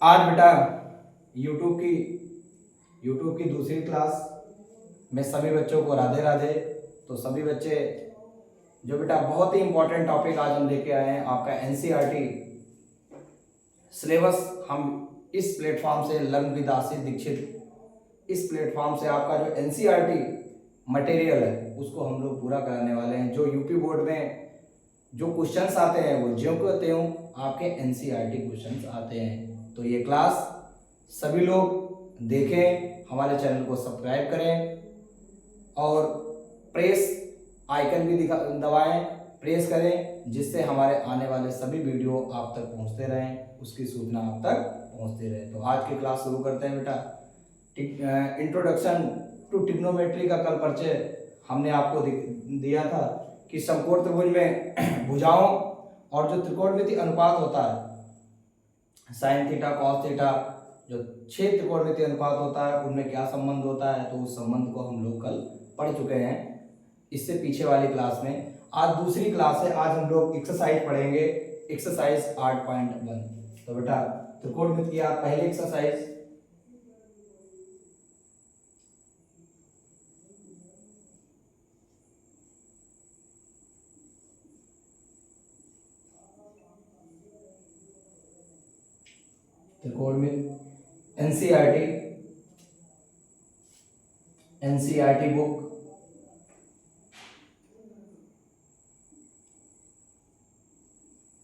आज बेटा यूट्यूब की दूसरी क्लास में सभी बच्चों को राधे राधे। तो सभी बच्चे जो बेटा बहुत ही इंपॉर्टेंट टॉपिक आज हम लेके आए हैं आपका एनसीईआरटी सिलेबस। हम इस प्लेटफॉर्म से लर्न विद आशीष दीक्षित, इस प्लेटफॉर्म से आपका जो एनसीईआरटी मटेरियल है उसको हम लोग पूरा कराने वाले हैं। जो यूपी बोर्ड में जो क्वेश्चंस आते हैं वो ज्यों के त्यों आपके एनसीईआरटी क्वेश्चंस आते हैं। तो ये क्लास सभी लोग देखें, हमारे चैनल को सब्सक्राइब करें और प्रेस आइकन भी दबाएं, प्रेस करें, जिससे हमारे आने वाले सभी वीडियो आप तक पहुंचते रहें, उसकी सूचना आप तक पहुंचती रहे। तो आज की क्लास शुरू करते हैं बेटा। इंट्रोडक्शन टू ट्रिग्नोमेट्री का कल परिचय हमने आपको दिया था कि समकोण त्रिभुज में भुजाओं और जो त्रिकोणमिति अनुपात होता है साइन थीटा कॉस थीटा, जो 6 त्रिकोणमिति अनुपात होता है उनमें क्या संबंध होता है, तो उस संबंध को हम लोग कल पढ़ चुके हैं इससे पीछे वाली क्लास में। आज दूसरी क्लास है, आज हम लोग एक्सरसाइज पढ़ेंगे, एक्सरसाइज 8.1। तो बेटा त्रिकोणमिति की आप पहली एक्सरसाइज त्रिकोणमिति एनसीईआरटी बुक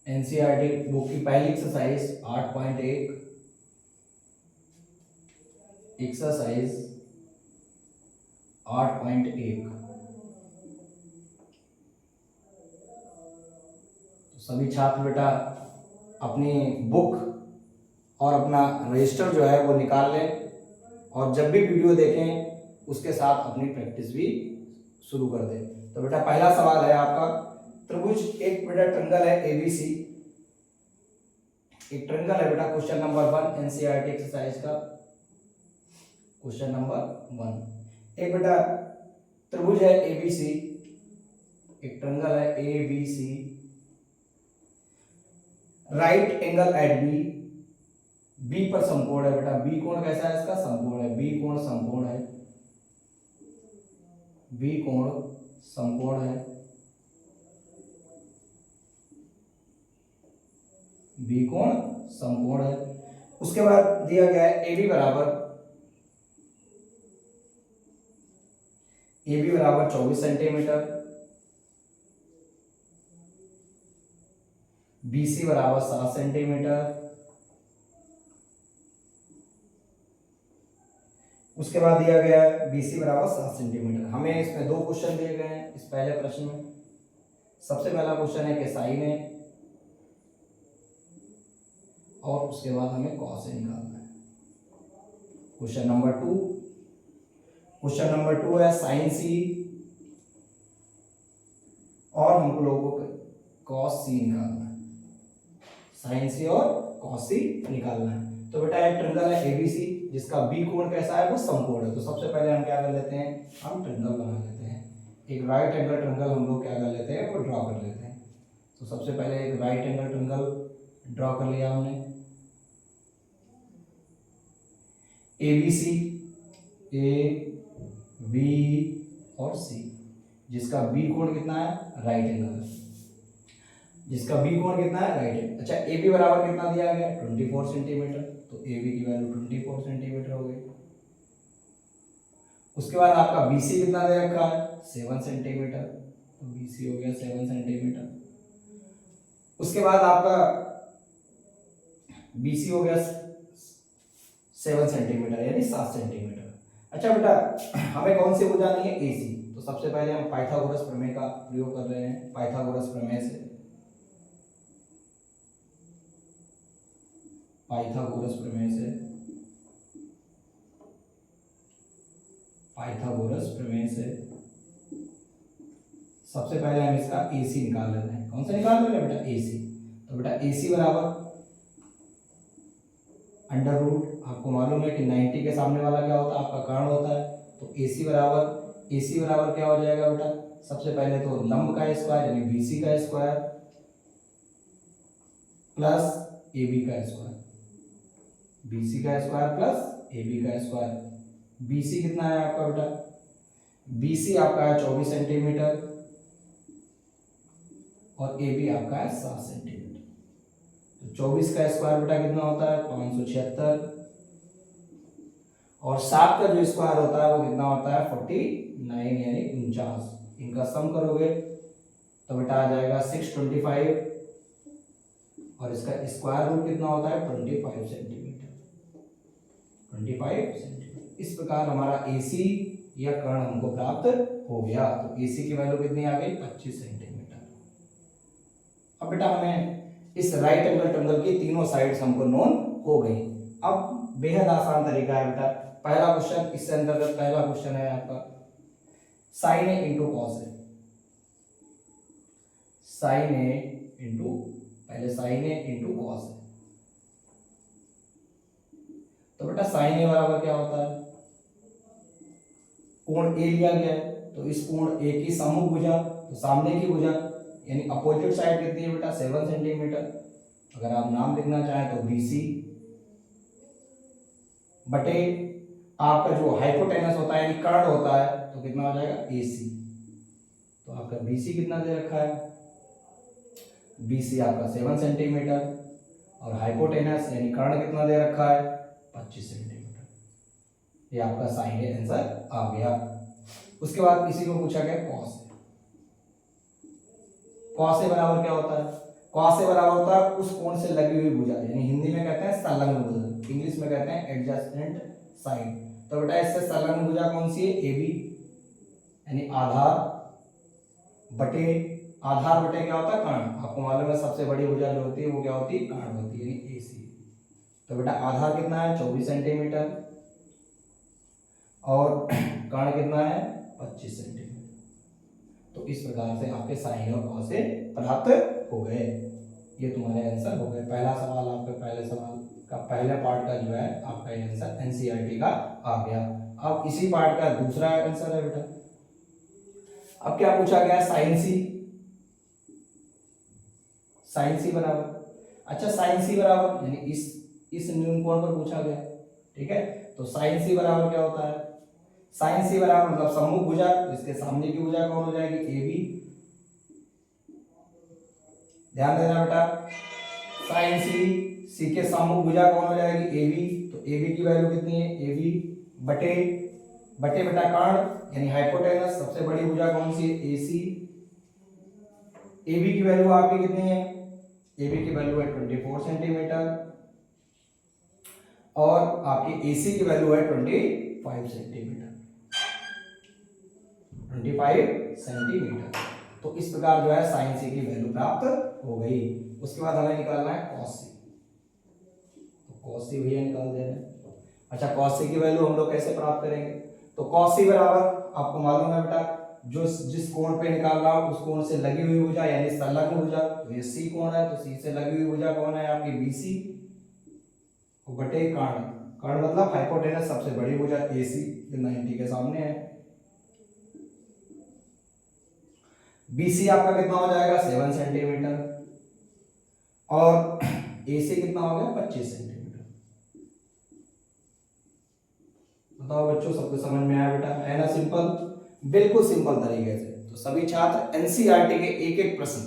एनसीईआरटी बुक की पहली एक्सरसाइज 8.1 एक्सरसाइज 8.1। तो सभी छात्र बेटा अपनी बुक और अपना रजिस्टर जो है वो निकाल लें और जब भी वीडियो देखें उसके साथ अपनी प्रैक्टिस भी शुरू कर दें। तो बेटा पहला सवाल है आपका, त्रिभुज एक बेटा ट्रायंगल है एबीसी, एक ट्रायंगल है बेटा। क्वेश्चन नंबर 1 एनसीईआरटी एक्सरसाइज का क्वेश्चन नंबर 1। एक बेटा त्रिभुज है एबीसी, एक ट्रायंगल है ABC, right angle at B, B पर समकोण है बेटा। बी कोण कैसा है इसका? समकोण है। बी कोण समकोण है, बी कोण समकोण है, बी कोण समकोण है। उसके बाद दिया गया है ए बी बराबर 24 सेंटीमीटर, BC बराबर 7 सेंटीमीटर। उसके बाद दिया गया है BC बराबर 7 सेंटीमीटर। हमें इसमें दो क्वेश्चन दिए गए हैं इस पहले प्रश्न में। सबसे पहला क्वेश्चन है कि साइन है और उसके बाद हमें कॉस निकालना है। क्वेश्चन नंबर 2 है साइन सी और हम लोगों को कॉस सी निकालना है। साइन सी और कॉस सी निकालना है। तो बेटा एक ट्रायंगल है एबीसी जिसका बी कोण कैसा है? वो समकोण है। तो सबसे पहले हम क्या कर लेते हैं? हम ट्रायंगल बना लेते हैं। एक राइट एंगल ट्रायंगल हम लोग क्या कर लेते हैं? वो ड्रॉ कर लेते हैं। तो सबसे पहले एक राइट एंगल ट्रायंगल ड्रॉ कर लिया हमने। एबीसी, ए बी और सी, जिसका बी कोण कितना है? राइट एंगल, जिसका बी कोण कितना है? Right angle. अच्छा ए बी बराबर कितना दिया गया? 24 सेंटीमीटर। तो ए बी की वैल्यू 24 सेंटीमीटर हो गई। उसके बाद आपका बी सी कितना दे रखा है? 7 सेंटीमीटर। तो बी सी हो गया 7 सेंटीमीटर। उसके बाद आपका बी सी हो गया 7 सेंटीमीटर यानी 7 सेंटीमीटर। अच्छा बेटा हमें कौन सी भुजा नहीं है? एसी। तो सबसे पहले हम पाइथागोरस प्रमेय का प्रयोग कर रहे हैं। पाइथागोरस प्रमेय से सबसे पहले हम इसका AC निकाल लेते हैं। कौन सा निकाल लेते हैं बेटा? AC। तो बेटा AC बराबर अंडर रूट, आपको मालूम है कि 90 के सामने वाला क्या होता है? आपका कर्ण होता है। तो AC बराबर क्या हो जाएगा बेटा? सबसे पहले तो लंब का स्क्वायर यानी BC का स्क्वायर प्लस AB का स्क्वायर। BC का स्क्वायर प्लस AB का स्क्वायर। BC कितना है आपका बेटा? BC आपका है 24 सेंटीमीटर और AB आपका है 7 सेंटीमीटर। तो 24 का स्क्वायर बेटा कितना होता है? 576 और 7 का जो स्क्वायर होता है वो कितना होता है? 49 यानी 49। इनका सम करोगे तो बेटा आ जाएगा 625 और इसका स्क्वायर रूट कितना होता है? 25 सेंटीमीटर। 25 सेंटीमीटर। इस प्रकार हमारा AC या कर्ण हमको प्राप्त हो गया। तो AC की वैल्यू कितनी आ गई? 25 सेंटीमीटर। अब बेटा हमें इस राइट एंगल ट्रायंगल की तीनों साइड्स हमको नोन हो गई। अब बेहद आसान तरीका है बेटा। पहला क्वेश्चन इससे अंतर्गत पहला क्वेश्चन है आपका sin A into cos A. sin A into पहले sin A into cos A. तो बेटा sin A बराबर क्या होता है? कोण A लिया गया है तो इस कोण A की सम्मुख भुजा तो सामने की भुजा यानी अपोजिट साइड कितनी है बेटा? 7 सेंटीमीटर। अगर आप नाम लिखना चाहें तो BC बटे आपका जो हाइपोटेनस होता है यानी कर्ण होता है तो कितना हो जाएगा? AC। तो आपका BC कितना दे रखा है? BC आपका 7 सेंटीमीटर और हाइपोटेनस यानी कर्ण कितना दे रखा है? 25 सेंटीमीटर। ये आपका साइन ए आंसर आ गया। उसके बाद किसी को पूछा गया कॉस ए। कॉस ए बराबर क्या होता है? कॉस ए बराबर होता है उस कोण से लगी हुई भुजा यानी हिंदी में कहते हैं संलग्न भुजा, इंग्लिश में कहते हैं एडजेसेंट साइड। तो बेटा इससे संलग्न भुजा कौन सी है? AB यानी आधार बटे आधार बटे क्या होता है? कर्ण। आपको मालूम है सबसे बड़ी भुजा जो होती है वो क्या होती है? कर्ण होती है यानी AC। तो बेटा आधार कितना है? 24 सेंटीमीटर और कर्ण कितना है? 25 सेंटीमीटर। तो इस प्रकार से आपके साइन और कॉस से प्राप्त हो गए। ये तुम्हारे आंसर हो गए। पहला सवाल आपके पहले सवाल का पहले पार्ट का जो है आपका ये आंसर NCERT का आ गया। अब इसी पार्ट का दूसरा आंसर है बेटा। अब क्या पूछा गया? साइन सी। साइन सी बराबर, अच्छा साइन सी बराबर यानी इस न्यून कोण पर पूछा गया, ठीक है। तो साइन सी बराबर क्या होता है? साइन सी बराबर मतलब सम्मुख भुजा, इसके सामने की भुजा कौन हो जाएगी? AB। ध्यान देना बेटा, साइन सी के सम्मुख भुजा कौन हो जाएगी? AB। तो AB की वैल्यू कितनी है? AB बटे बटे बेटा कर्ण यानी हाइपोटेनस सबसे बड़ी भुजा कौन सी है? AC। AB की वैल्यू आपकी कितनी है? AB की वैल्यू है 24 सेंटीमीटर और आपकी AC की वैल्यू है 25 सेंटीमीटर। 25 सेंटीमीटर। तो इस प्रकार जो है साइन सी की वैल्यू प्राप्त हो गई। उसके बाद हमें निकालना है कॉस सी। तो कॉस सी भैया निकाल दे रहे हैं। अच्छा कॉस सी की वैल्यू हम लोग कैसे प्राप्त करेंगे? तो कॉस सी बराबर आपको मालूम है बेटा, जो जिस कोण पे निकाल रहा हूं उस कोण से लगी हुई भुजा यानी संलग्न भुजा। तो ये सी कोण है तो सी से लगी हुई भुजा कौन है? आपकी BC बटे कर्ण। कर्ण मतलब हाइपोटेनस सबसे बड़ी भुजा AC 90 के सामने है। BC आपका कितना हो जाएगा? 7 सेंटीमीटर और AC कितना हो गया? 25 सेंटीमीटर। बताओ बच्चों सबको समझ में आया बेटा? है ना सिंपल, बिल्कुल सिंपल तरीके से। तो सभी छात्र NCERT के एक एक प्रश्न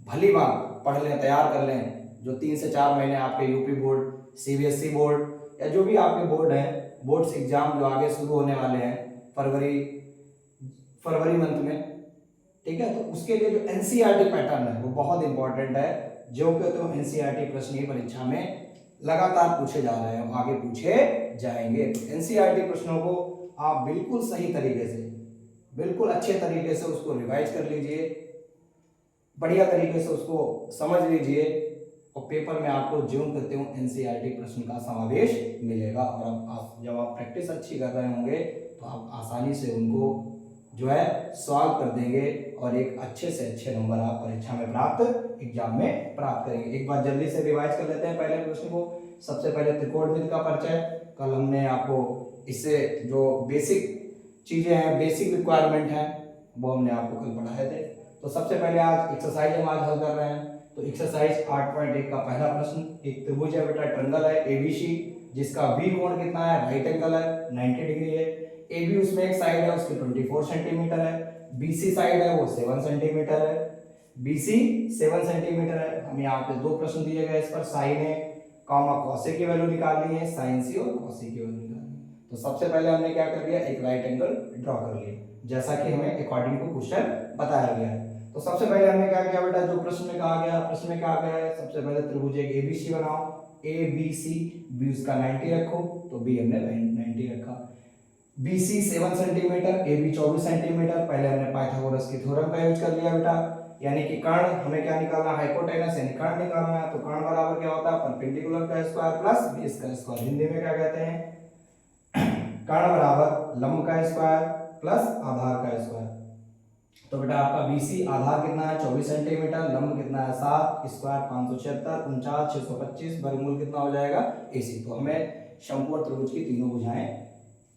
भली बात पढ़ लें, तैयार कर लें। जो 3 से 4 महीने आपके यूपी बोर्ड, CBSE बोर्ड या जो भी आपके बोर्ड है, बोर्ड्स एग्जाम जो आगे शुरू होने वाले हैं फरवरी मंथ में, ठीक है। तो उसके लिए जो NCERT पैटर्न है वो बहुत इंपॉर्टेंट है। जो कि तो NCERT प्रश्न ही परीक्षा में लगातार पूछे जा रहे हैं, आगे पूछे जाएंगे। तो NCERT प्रश्नों को आप बिल्कुल सही तरीके से, बिल्कुल अच्छे तरीके से उसको रिवाइज कर लीजिए, बढ़िया तरीके से उसको समझ लीजिए और पेपर में आपको ज्यों करते हो NCERT प्रश्न का समावेश मिलेगा। और अब जब आप प्रैक्टिस अच्छी कर रहे होंगे तो आप आसानी से उनको जो है सॉल्व कर देंगे और एक अच्छे से अच्छे नंबर आप परीक्षा में प्राप्त, एग्जाम में प्राप्त करेंगे। एक बार जल्दी से रिवाइज कर लेते हैं पहले प्रश्न को। सबसे पहले त्रिकोणमिति का परिचय, कल हमने आपको इससे जो बेसिक चीजें हैं, बेसिक रिक्वायरमेंट है, वो हमने आपको कल पढ़ाए थे। तो सबसे पहले आज एक्सरसाइज हम आज हल कर रहे हैं। तो तो एक्सरसाइज 8.1 का पहला प्रश्न, एक त्रिभुज है बेटा, ट्रायंगल है एबीसी, जिसका बी कोण कितना है, राइट एंगल है, 90 डिग्री है। एबी उसमें एक साइड है, उसकी 24 सेंटीमीटर है। बीसी साइड है वो 7 सेंटीमीटर है। बीसी 7 सेंटीमीटर है। हम यहाँ पे दो प्रश्न दिए गए, इस पर साइन है कॉमा कॉसेक की वैल्यू निकालनी है, साइन सी और कॉसेक की वैल्यू निकालनी है। तो सबसे पहले हमने क्या कर लिया, एक राइट एंगल ड्रॉ कर लिया, जैसा कि हमें अकॉर्डिंग टू क्वेश्चन बताया गया है। तो सबसे पहले हमने क्या किया बेटा, जो प्रश्न में कहा गया, प्रश्न में कहा गया है सबसे पहले त्रिभुज एक एबीसी बनाओ, ए बी सी, बी उसका 90 रखो, तो बी हमने 90 रखा। BC 7 centimetre, A B 24 centimetre. पहले हमने पाइथागोरस की थ्योरम का यूज कर लिया बेटा, यानी कि कर्ण हमें क्या निकालना, हाइपोटेनस यानी कर्ण निकालना है। तो कर्ण बराबर क्या होता है, परपेंडिकुलर का स्क्वायर प्लस बेस का स्क्वायर। हिंदी में क्या कहते हैं, कर्ण बराबर लंब का स्क्वायर प्लस आधार का स्क्वायर। तो बेटा आपका बीसी आधार कितना है 24 सेंटीमीटर, लंब कितना है 7, स्क्वायर 576, 49, 625, वर्गमूल कितना हो जाएगा एसी। तो हमें समकोण त्रिभुज की तीनों भुजाएं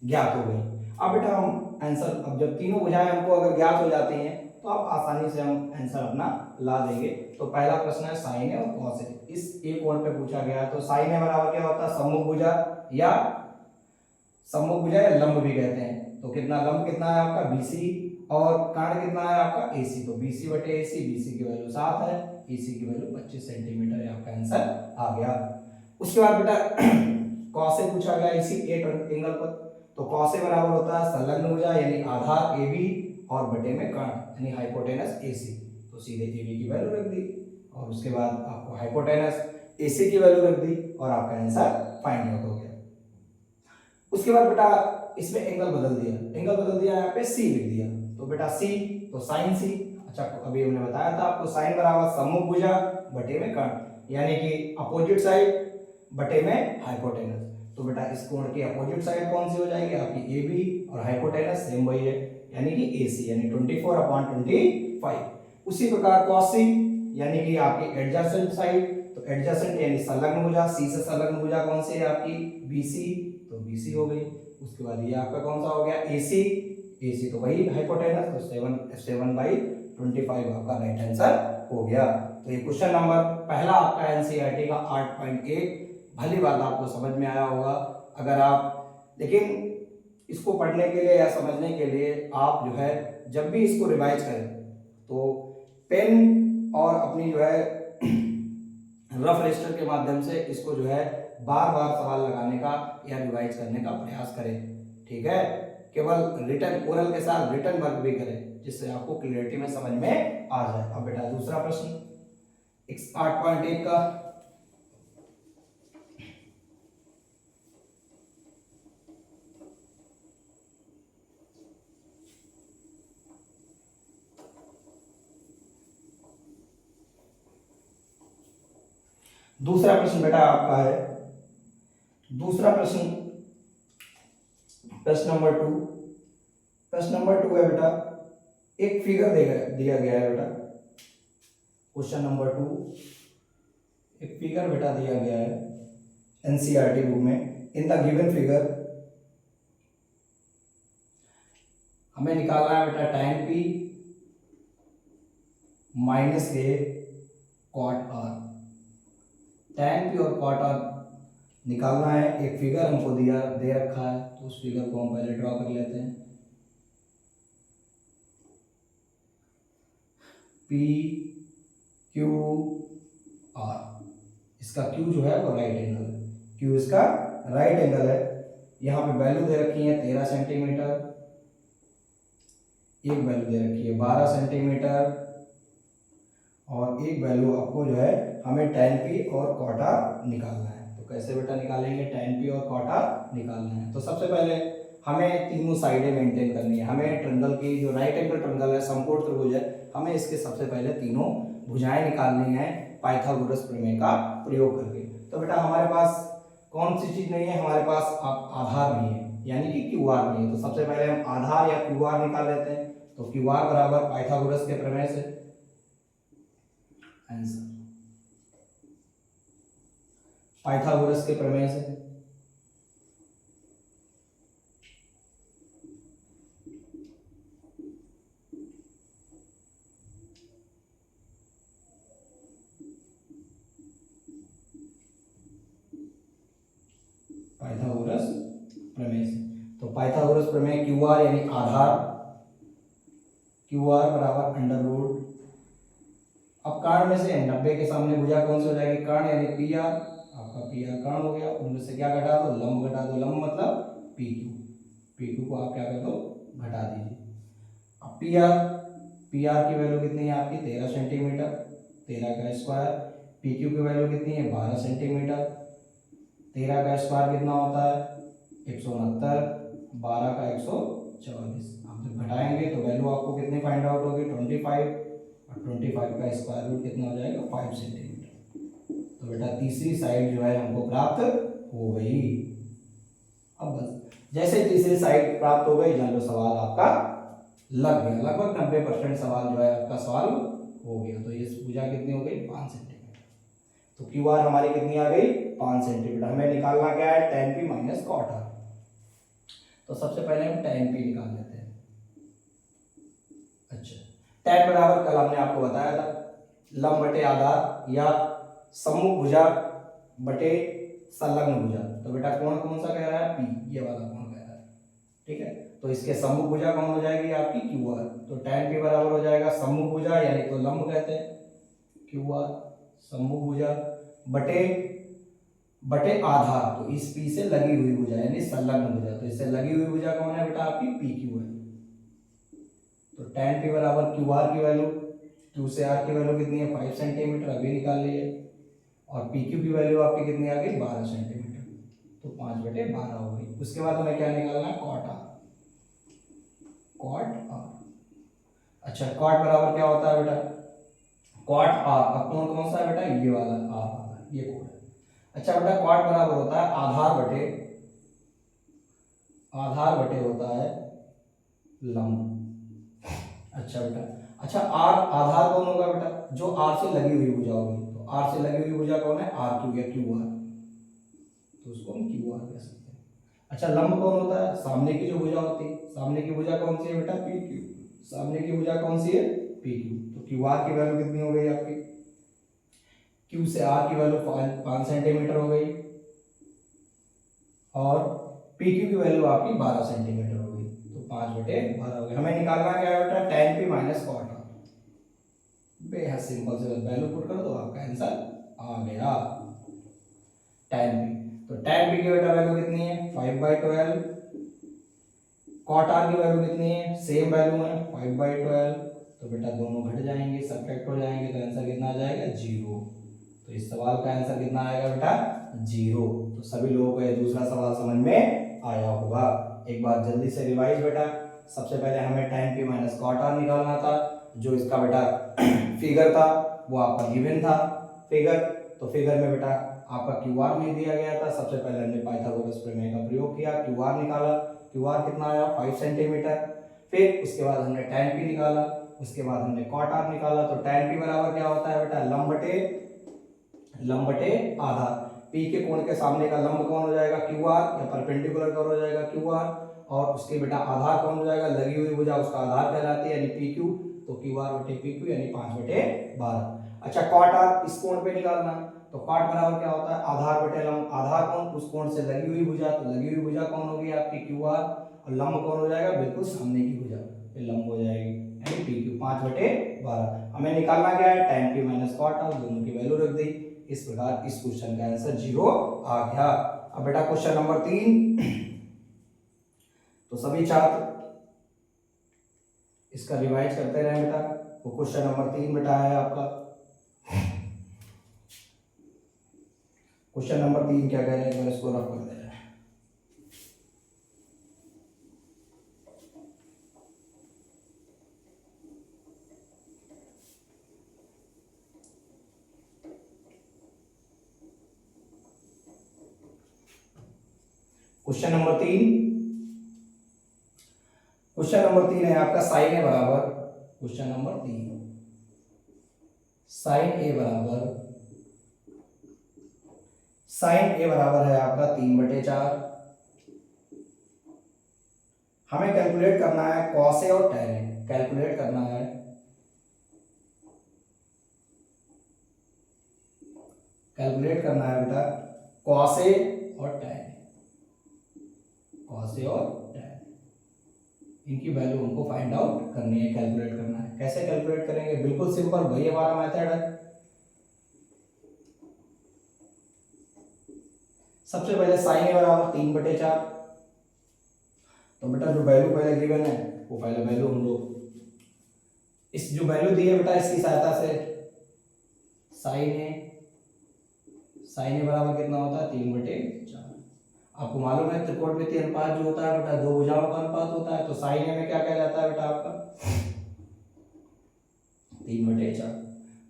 ज्ञात हो गई। अब बेटा हम आंसर, अब जब तीनों भुजाएं हमको अगर ज्ञात हो जाती हैं तो अब आसानी से हम आंसर अपना ला देंगे। तो पहला प्रश्न है साइन है और कॉस है, इस एक कोण पे पूछा गया है। तो साइन है बराबर क्या होता है, सम्मुख भुजा या सम्मुख भुजा या लंब भी कहते हैं। तो कितना लंब कितना है आपका बीसी, और कर्ण कितना है आपका एसी। तो बीसी बटे एसी, बीसी की वैल्यू 7 है, एसी की वैल्यू 25 सेंटीमीटर है। आपका आंसर आ गया। उसके बाद बेटा कॉस से पूछा गया इसी एक एंगल पर। तो कॉस से बराबर होता है संलग्न भुजा यानी आधार AB और बटे में कर्ण यानी हाइपोटेनस AC। तो सीधे AB की वैल्यू रख दी और उसके बाद आपको हाइपोटेनस AC की वैल्यू रख दी और आपका आंसर फाइंड आउट हो गया। उसके बाद बेटा इसमें एंगल बदल दिया, एंगल बदल दिया, यहाँ पे C लिख दिया। तो बेटा C, तो साइन C। अच्छा अभी हमने बताया था आपको, साइन बराबर सम्मुख भुजा बटे में कर्ण यानी कि अपोजिट साइड बटे में हाइपोटेनस। तो बेटा इस कोण की अपोजिट साइड कौन सी हो जाएगी आपकी AB, और हाइपोटेनस सेम वही है यानी कि AC यानी 24/25। उसी प्रकार cos C यानी कि आपकी एडजेसेंट साइड। तो एडजेसेंट यानी संलग्न भुजा, C से संलग्न भुजा कौन सी है आपकी BC, तो BC हो गई। उसके बाद ये आपका कौन सा हो गया AC, AC तो वही हाइपोटेनस, तो 7/25 आपका राइट आंसर हो गया। तो ये क्वेश्चन नंबर पहला आपका एनसीईआरटी का 8.1 भली बात आपको समझ में आया होगा। अगर आप, लेकिन इसको पढ़ने के लिए या समझने के लिए आप जो है जब भी इसको रिवाइज करें तो पेन और अपनी जो है रफ रजिस्टर के माध्यम से इसको जो है बार बार सवाल लगाने का या रिवाइज करने का प्रयास करें, ठीक है। केवल रिटन ओरल के साथ रिटन वर्क भी करें जिससे आपको क्लियरिटी में समझ में आ जाए। अब बेटा दूसरा प्रश्न 8.1 का, दूसरा प्रश्न बेटा आपका है, दूसरा प्रश्न प्रश्न नंबर 2। प्रश्न नंबर 2 है बेटा, एक फिगर दिया गया है बेटा। क्वेश्चन नंबर 2 एक फिगर बेटा दिया गया है एनसीईआरटी बुक में। इन द गिवन फिगर हमें निकालना है बेटा tan P माइनस के cot R। tan P और cot R निकालना है। एक फिगर हमको दे रखा है, तो उस फिगर को हम पहले ड्रॉ कर लेते हैं। P Q R, इसका Q जो है वो राइट एंगल है, Q इसका राइट एंगल है। यहाँ पे वैल्यू दे रखी है 13 सेंटीमीटर, एक वैल्यू दे रखी है 12 सेंटीमीटर और एक वैल्यू आपको जो है हमें tan P और cot R निकालना है। तो कैसे बेटा निकालेंगे, tan P और cot R निकालना है। तो सबसे पहले हमें तीनों साइडें मेंटेन करनी है। हमें ट्रायंगल की जो राइट एंगल ट्रायंगल है, समकोण त्रिभुज है, हमें इसके सबसे पहले तीनों भुजाएं निकालनी है पाइथागोरस प्रमेय का प्रयोग करके। तो बेटा हमारे पास कौन सी चीज नहीं है, हमारे पास आधार नहीं है यानी कि QR नहीं है। तो सबसे पहले हम आधार या QR निकाल लेते हैं। तो QR बराबर पाइथागोरस के प्रमेय से आंसर, पाइथागोरस के प्रमेय से प्रमेय से। तो पाइथागोरस प्रमेय क्यू आर यानी आधार, क्यू आर बराबर अंडर रूट, अब कर्ण में से 90 के सामने भुजा कौन सी हो जाएगी, कर्ण यानी पी आर, आपका पी आर कर्ण हो गया, उनमें से क्या घटा दो, लंब घटा दो, लंब मतलब पी क्यू, पी क्यू को आप क्या कर दो, घटा दीजिए। अब पी आर, पी आर की वैल्यू कितनी है आपकी 13 सेंटीमीटर, 13 का स्क्वायर, पी क्यू की वैल्यू कितनी है 12 सेंटीमीटर, 13 का स्क्वायर कितना होता है 169, 12 का 144, आप जब घटाएंगे तो वैल्यू आपको कितनी फाइंड आउट होगी 25, और 25 का स्क्वायर रूट कितना हो जाएगा 5 सेंटीमीटर। तो बेटा तीसरी साइड जो है हमको प्राप्त हो गई। अब बस जैसे तीसरी साइड प्राप्त हो गई जान लो सवाल आपका लग गया, लगभग 90% सवाल जो है आपका सॉल्व हो गया। तो ये भुजा कितनी हो गई 5 सेंटीमीटर, तो क्यू आर हमारी कितनी आ गई 5 सेंटीमीटर। हमें निकालना क्या है tan p minus cot r। तो सबसे पहले हम tan p निकाल लेते हैं। अच्छा, tan बराबर कल हमने आपको बताया था लंब बटे आधार या सम्मुख भुजा बटे संलग्न भुजा। तो बेटा कोण कौन सा कह रहा है p, ये वाला कोण कह रहा है, ठीक है। तो इसके सम्मुख भुजा कौन हो जाएगी आपकी क्यू आर, तो tan p बराबर हो जाएगा सम्मुख भुजा यानी तो लंब कहते हैं क्यू आर, सम्मुख भुजा बटे बटे आधार, तो इस p से लगी हुई भुजा यानी संलग्न भुजा, तो इससे लगी हुई भुजा कौन है बेटा आपकी पी क्यू है। तो tan p बराबर क्यू आर की वैल्यू, क्यू से आर की वैल्यू कितनी है 5 सेंटीमीटर, अभी निकाल लिए, और पी क्यू की वैल्यू आपकी कितनी आ गई 12 सेंटीमीटर, तो 5/12 हो गई। उसके बाद हमें क्या निकालना है कॉट आर, कॉट आर। अच्छा, कॉट बराबर क्या होता है बेटा कॉट आर, अब कौन कौन सा है बेटा ये वाला आर वाला, ये कोण है। अच्छा बेटा कॉट बराबर होता है आधार बटे होता है लंब। अच्छा बेटा, अच्छा आर आधार कौन होगा बेटा, जो आर से लगी हुई भुजा होगी, तो आर से लगी हुई भुजा कौन है आर क्यू या क्यू आर, तो उसको हम क्यू आर कह सकते हैं। अच्छा लंब कौन होता है, सामने की जो भुजा होती है, सामने की भुजा कौन सी है बेटा पी क्यू, सामने की भुजा कौन सी है पी क्यू, तो क्यू आर की वैल्यू कितनी हो गई आपकी, क्यू से आर की वैल्यू 5 सेंटीमीटर हो गई, और पी क्यू की वैल्यू आपकी 12 सेंटीमीटर हो गई, तो 5/12 हो गई। हमें निकालना क्या है बेटा tan p minus cot R, बेहद सिंपल से वैल्यू पुट कर दो आपका आंसर आ गया tan p। तो tan p की बेटा वैल्यू कितनी है 5/12, कॉट आर की वैल्यू कितनी है सेम वैल्यू है 5/12, तो बेटा दोनों घट जाएंगे सब्ट्रैक्ट हो जाएंगे, तो आंसर कितना आ जाएगा 0। तो इस सवाल का आंसर कितना आएगा बेटा 0। तो सभी लोगों को ये दूसरा सवाल समझ में आया होगा। एक बार जल्दी से रिवाइज बेटा, सबसे पहले हमें tan p minus cot R निकालना था, जो इसका बेटा फिगर था वो आपका गिवन था फिगर, तो फिगर में बेटा आपका क्यू आर नहीं दिया गया था। सबसे पहले हमने पाइथागोरस प्रमेय का प्रयोग किया, क्यू आर निकाला, क्यू आर कितना आया 5 सेंटीमीटर, फिर उसके बाद हमने tan p निकाला, उसके बाद हमने कॉट आर निकाला। तो tan p बराबर क्या होता है बेटा लंब बटे आधार, p के कोण के सामने का लंब कौन हो जाएगा क्यू आर, या परपेंडिकुलर कौन हो जाएगा क्यू आर, और उसके बेटा आधार कौन हो जाएगा लगी हुई भुजा उसका आधार कहलाती है यानी पी क्यू, तो क्यू आर बटे पी क्यू यानी 5/12। अच्छा कॉट आर इस कोण पे निकालना, तो कॉट बराबर क्या होता है आधार बटे लंब, आधार कौन उस कोण से लगी हुई भुजा, तो लगी हुई भुजा कौन होगी आपकी क्यू आर, और लंब कौन हो जाएगा बिल्कुल सामने की भुजा, ये लंब हो जाएगी यानी पी क्यू 5/12। हमें निकालना क्या है tan p minus cot R, दोनों की वैल्यू रख दी, इस प्रकार इस क्वेश्चन का आंसर 0 आ गया। अब बेटा क्वेश्चन नंबर 3, तो सभी छात्र इसका रिवाइज करते रहे बेटा। वो क्वेश्चन नंबर 3 बेटा है आपका, क्वेश्चन नंबर 3 क्या कह रहे हैं, इसको रफ कर दे रहे हैं। क्वेश्चन नंबर 3 है आपका साइन ए बराबर, क्वेश्चन नंबर 3 साइन ए बराबर है आपका 3/4। हमें कैलकुलेट करना है कॉस ए और tan ए, कैलकुलेट करना है बेटा कॉस ए और tan ए, कॉस ए और tan। इनकी वैल्यू हमको फाइंड आउट करनी है, कैलकुलेट करना है। कैसे कैलकुलेट करेंगे? बिल्कुल सिंपल, वही हमारा मेथड है। सबसे पहले साइन ए बराबर 3/4। तो बेटा जो वैल्यू पहले गिवन है वो पहले वैल्यू हम लोग इस जो वैल्यू दी है बेटा इसकी सहायता से साइन ए बराबर कितना होता है? 3/4। आपको मालूम है त्रिकोणमितीय अनुपात जो होता है बेटा दो भुजाओं का अनुपात होता है। तो साइन ए में क्या कहलाता है बेटा आपका? 3/4।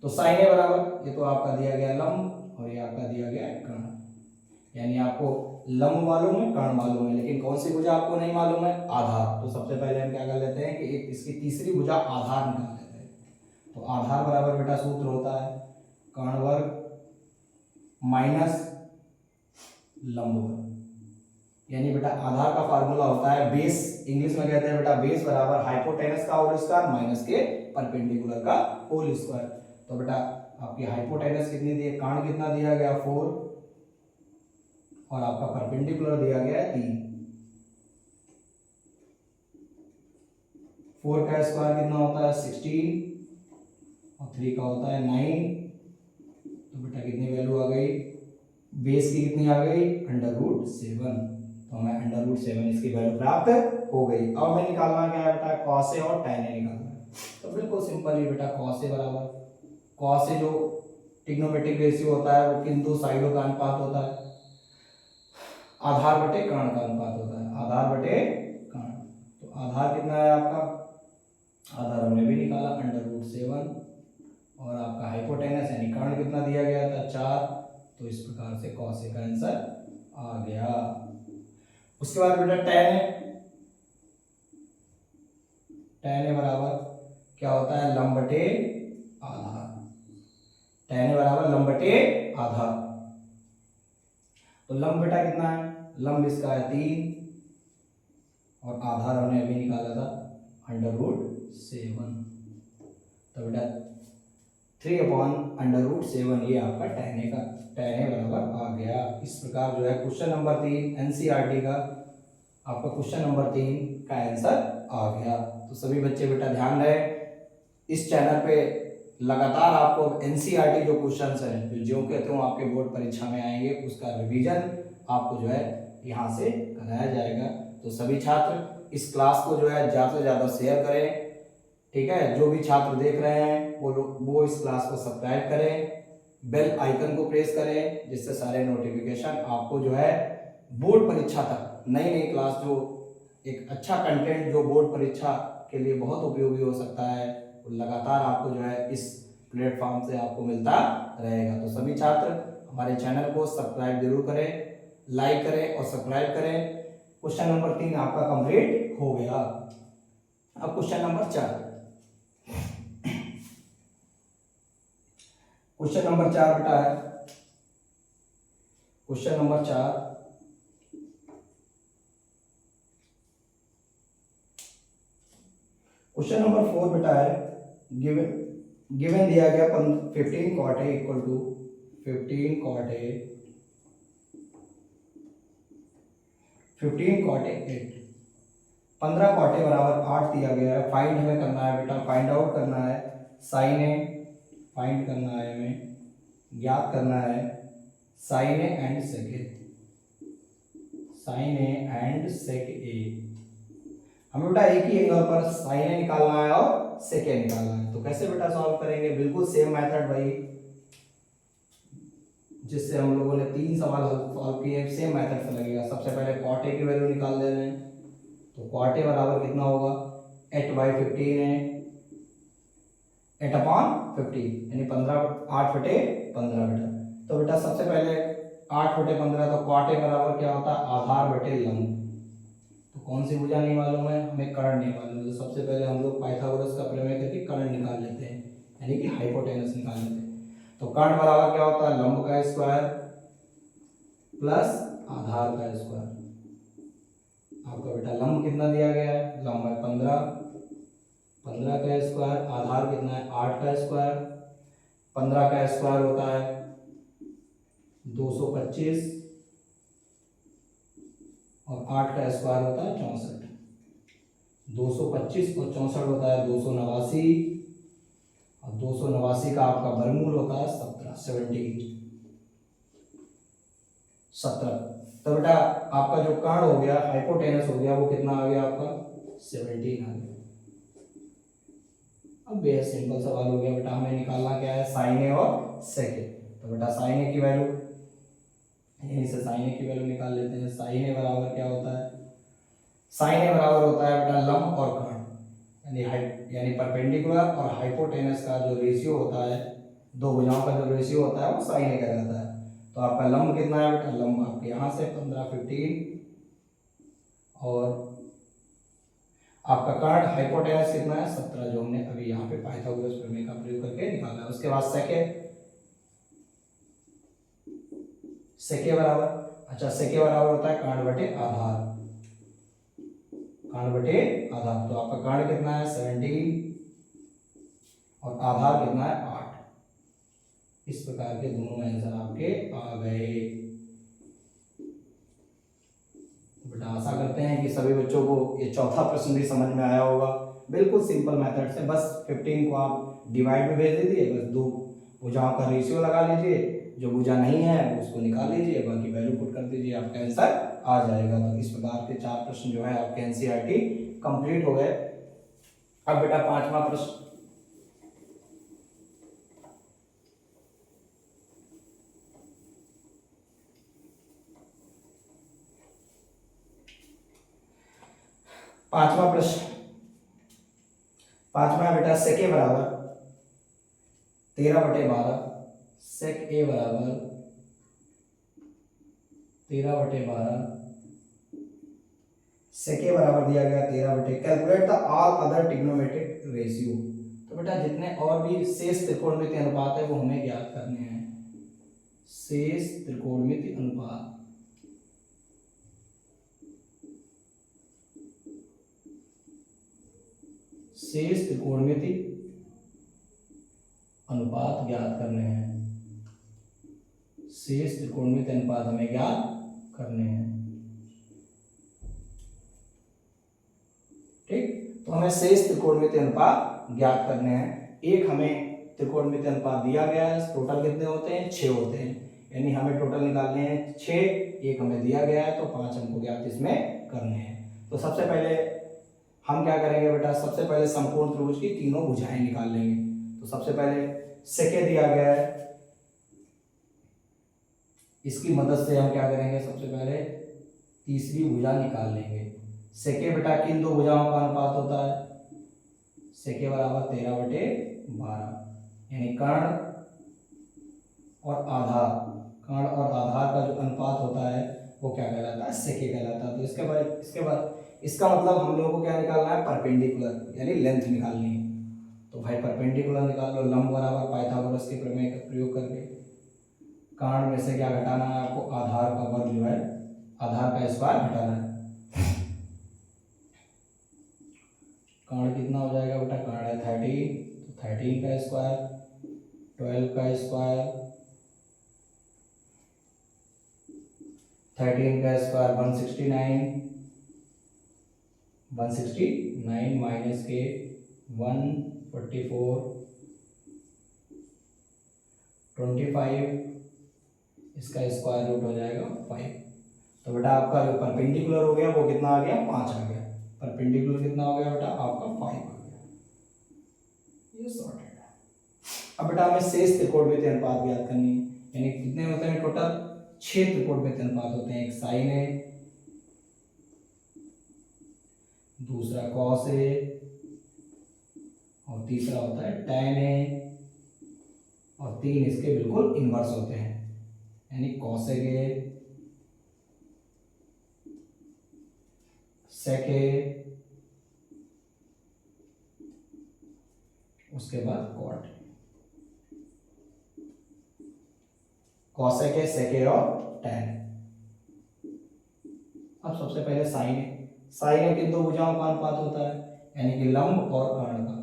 तो साइन ए बराबर, ये तो आपका दिया गया लंब और ये आपका दिया गया कर्ण। यानी आपको लंब मालूम है, कर्ण मालूम है, लेकिन कौन सी भुजा आपको नहीं मालूम है? आधार। तो सबसे पहले हम क्या कर लेते हैं कि एक इसकी तीसरी भुजा आधार निकाल लेते हैं। तो आधार बराबर बेटा सूत्र होता है कर्ण वर्ग माइनस लंब वर्ग। यानी बेटा आधार का फार्मूला होता है बेस, इंग्लिश में कहते हैं बेटा बेस बराबर हाइपोटेनस का होल स्क्वायर माइनस के परपेंडिकुलर का होल स्क्वायर। तो बेटा आपकी हाइपोटेनस कितनी दी है? कर्ण कितना दिया गया? 4 और आपका परपेंडिकुलर दिया गया है 3। 4 का स्क्वायर कितना होता है? 16 और 3 का होता है 9। तो बेटा कितनी वैल्यू आ गई? बेस की कितनी आ गई? √7। तो हमें √7 इसकी वैल्यू प्राप्त हो गई। अब हमें निकालना क्या है बेटा? कॉस ए और tan ए निकालना है। तो बिल्कुल सिंपल ही बेटा कॉस ए बराबर, कॉस ए जो ट्रिग्नोमेट्रिक रेशियो होता है वो किन दो साइडों का अनुपात होता है? आधार बटे कर्ण का अनुपात होता है, आधार बटे कर्ण। तो आधार कितना है आपका? आधार हमने भी निकाला √7 और आपका हाइपोटेनस यानी कर्ण कितना दिया गया था? 4। तो इस प्रकार से कॉस ए का आंसर आ गया। उसके बाद बेटा tan ए बराबर क्या होता है? लंब बटे आधार। tan ए बराबर लंब बटे आधार। तो लंब बेटा कितना है? लंब इसका है 3 और आधार हमने अभी निकाला था √7। तो बेटा 3/√7 ये आपका tan ए बराबर आ गया। इस प्रकार जो है क्वेश्चन नंबर 3 एनसीईआरटी का आपका क्वेश्चन नंबर 3 का आंसर आ गया। तो सभी बच्चे बेटा ध्यान रहे, इस चैनल पे लगातार आपको एनसीईआरटी जो क्वेश्चंस हैं जो कहते हो आपके बोर्ड परीक्षा में आएंगे उसका रिवीजन आपको जो है यहाँ से कराया जाएगा। तो सभी छात्र इस क्लास को जो है ज़्यादा से ज़्यादा शेयर करें, ठीक है। जो भी छात्र देख रहे हैं वो इस क्लास को सब्सक्राइब करें, बेल आइकन को प्रेस करें, जिससे सारे नोटिफिकेशन आपको जो है बोर्ड परीक्षा तक नई नई क्लास जो एक अच्छा कंटेंट जो बोर्ड परीक्षा के लिए बहुत उपयोगी हो सकता है लगातार आपको जो है इस प्लेटफॉर्म से आपको मिलता रहेगा। तो सभी छात्र हमारे चैनल को सब्सक्राइब जरूर करें, लाइक करें और सब्सक्राइब करें। क्वेश्चन नंबर 3 आपका कंप्लीट हो गया। अब क्वेश्चन नंबर 4। क्वेश्चन नंबर 4 बेटा है, क्वेश्चन नंबर 4 क्वेश्चन नंबर 4 बेटा है गिवन दिया गया 15 cot A equal to 15 cot A 8। 15 cot A बराबर 8 दिया गया है। फाइंड हमें करना है बेटा, फाइंड आउट करना है साइन ए, फाइंड करना है हमें, ज्ञात करना है sine A and sec A, sine A and sec A. हमें बेटा एक ही एंगल पर साइन ए निकालना है और सेक ए निकालना है। तो कैसे बेटा सॉल्व करेंगे? बिल्कुल सेम मेथड वही जिससे हम लोगों ने 3 सवाल सॉल्व किए, सेम मेथड से लगेगा। सबसे पहले cot A की वैल्यू निकाल देना है। तो cot A बराबर कितना होगा? 8/15 है, 8/15 यानी 8/15 बेटा। तो बेटा सबसे पहले 8/15 तो cot A बराबर क्या होता है? आधार बटे लंब। तो कौन सी भुजा नहीं मालूम है? हमें कर्ण नहीं मालूम है। तो सबसे पहले हम लोग पाइथागोरस का प्रमेय करके कर्ण निकाल लेते हैं, यानी कि हाइपोटेनस निकाल लेते हैं। तो कर्ण बराबर क्या होता है? लंब का स्क्वायर प्लस आधार का स्क्वायर। आपका बेटा लंब कितना दिया गया है? लंब है 15 का स्क्वायर, आधार कितना है? 8 का स्क्वायर। 15 का स्क्वायर होता है 225 और 8 का स्क्वायर होता है 64, 225 और 64 होता है 289, और 289 का आपका वर्गमूल होता है 17। तो बेटा आपका जो कर्ण हो गया, हाइपोटेनस हो गया, वो कितना आ गया आपका 17 आ गया। अब बेहद सिंपल सवाल हो गया बेटा, हमें निकालना क्या है, साइन ए और सेक ए। तो बेटा साइन ए की वैल्यू, यहीं से साइन ए की वैल्यू निकाल लेते हैं। साइन ए बराबर क्या होता है, साइन ए बराबर होता है बेटा लंब और कर्ण, यानी परपेंडिकुलर और हाइपोटेनस का जो रेशियो होता है, दो भुजाओं का जो रेशियो होता है वो साइन ए कहलाता है। तो आपका लंब कितना है बेटा, लंब आपके यहाँ से 15 15, और आपका कर्ण हाइपोटेनस कितना है 17, जो हमने अभी यहाँ पे पाइथागोरस प्रमेय का प्रयोग करके निकाला है। उसके बाद सेके बराबर, अच्छा सेके बराबर होता है कर्ण बटे आधार, कर्ण बटे आधार। तो आपका कर्ण कितना है 17 और आधार कितना है 8। इस प्रकार के दोनों आंसर आपके आ गए। बेटा आशा करते हैं कि सभी बच्चों को ये चौथा प्रश्न भी समझ में आया होगा। बिल्कुल सिंपल मेथड से, बस 15 को आप डिवाइड में भेज दीजिए, बस दो भुजाओं का रेशियो लगा लीजिए, जो भुजा नहीं है उसको निकाल लीजिए, बाकी वैल्यू पुट कर दीजिए, आपका आंसर आ जाएगा। तो इस प्रकार के 4 प्रश्न जो है आपके एनसीईआरटी कंप्लीट हो गए। अब बेटा 5वां प्रश्न, पांचवा बेटा सेक ए बराबर 13/12, सेक ए बराबर 13/12, सेक ए बराबर दिया गया 13/, calculate the all other trigonometric ratio. तो बेटा जितने और भी शेष त्रिकोणमितीय अनुपात है वो हमें ज्ञात करने हैं। शेष त्रिकोणमितीय अनुपात, शेष त्रिकोणमिति अनुपात ज्ञात करने हैं, शेष त्रिकोणमिति अनुपात हमें ज्ञात करने हैं। ठीक, तो हमें शेष त्रिकोणमिति अनुपात ज्ञात करने हैं। एक हमें त्रिकोणमिति अनुपात दिया गया है, टोटल कितने होते हैं 6 होते हैं, यानी हमें टोटल निकालने हैं 6, एक हमें दिया गया है तो 5 हमको ज्ञात इसमें करने हैं। तो सबसे पहले हम क्या करेंगे बेटा, सबसे पहले संपूर्ण त्रिभुज की तीनों भुजाएं निकाल लेंगे। तो सबसे पहले सेके दिया गया है, इसकी मदद से हम क्या करेंगे, सबसे पहले तीसरी भुजा निकाल लेंगे। सेके बेटा किन दो भुजाओं का अनुपात होता है, सेके बराबर 13/12, यानी कर्ण और आधार, कर्ण और आधार का जो अनुपात होता है वो क्या कहलाता है, सेके कहलाता है। तो इसके बाद इसका मतलब हम लोगों को क्या निकालना है, परपेंडिकुलर, यानी लेंथ निकालनी है। तो भाई परपेंडिकुलर निकाल लो, लंब बराबर पाइथागोरस के प्रमेय का प्रयोग करके। कर्ण में से क्या घटाना है आपको, आधार का वर्ग जो है, आधार का स्क्वायर घटाना है। कर्ण कितना हो जाएगा बेटा, कर्ण है 13, तो 13 का स्क्वायर, 12 का स्क्वायर, 13 का स्क्वायर 169, 169 माइनस के 144, 25, इसका स्क्वायर रूट हो जाएगा 5। तो बेटा आपका जो परपेंडिकुलर हो गया वो कितना आ गया, 5 आ गया। परपेंडिकुलर कितना हो गया बेटा आपका 5 आ गया। ये सॉर्टेड है। अब बेटा हमें शेष त्रिकोणमितीय अनुपात ज्ञात करनी है, यानी कितने होते हैं टोटल 6 त्रिकोणमितीय अनुपात होते हैं। एक साइन है, दूसरा कॉस है, और तीसरा होता है टैन है, और 3 इसके बिल्कुल इनवर्स होते हैं, यानी कॉसेक है, सेक है, उसके बाद कॉट। कॉसेक है, सेक है और टैन। अब सबसे पहले साइन है, साइन है किन दो भुजाओं का अनुपात होता है, यानी कि लंब और कर्ण का,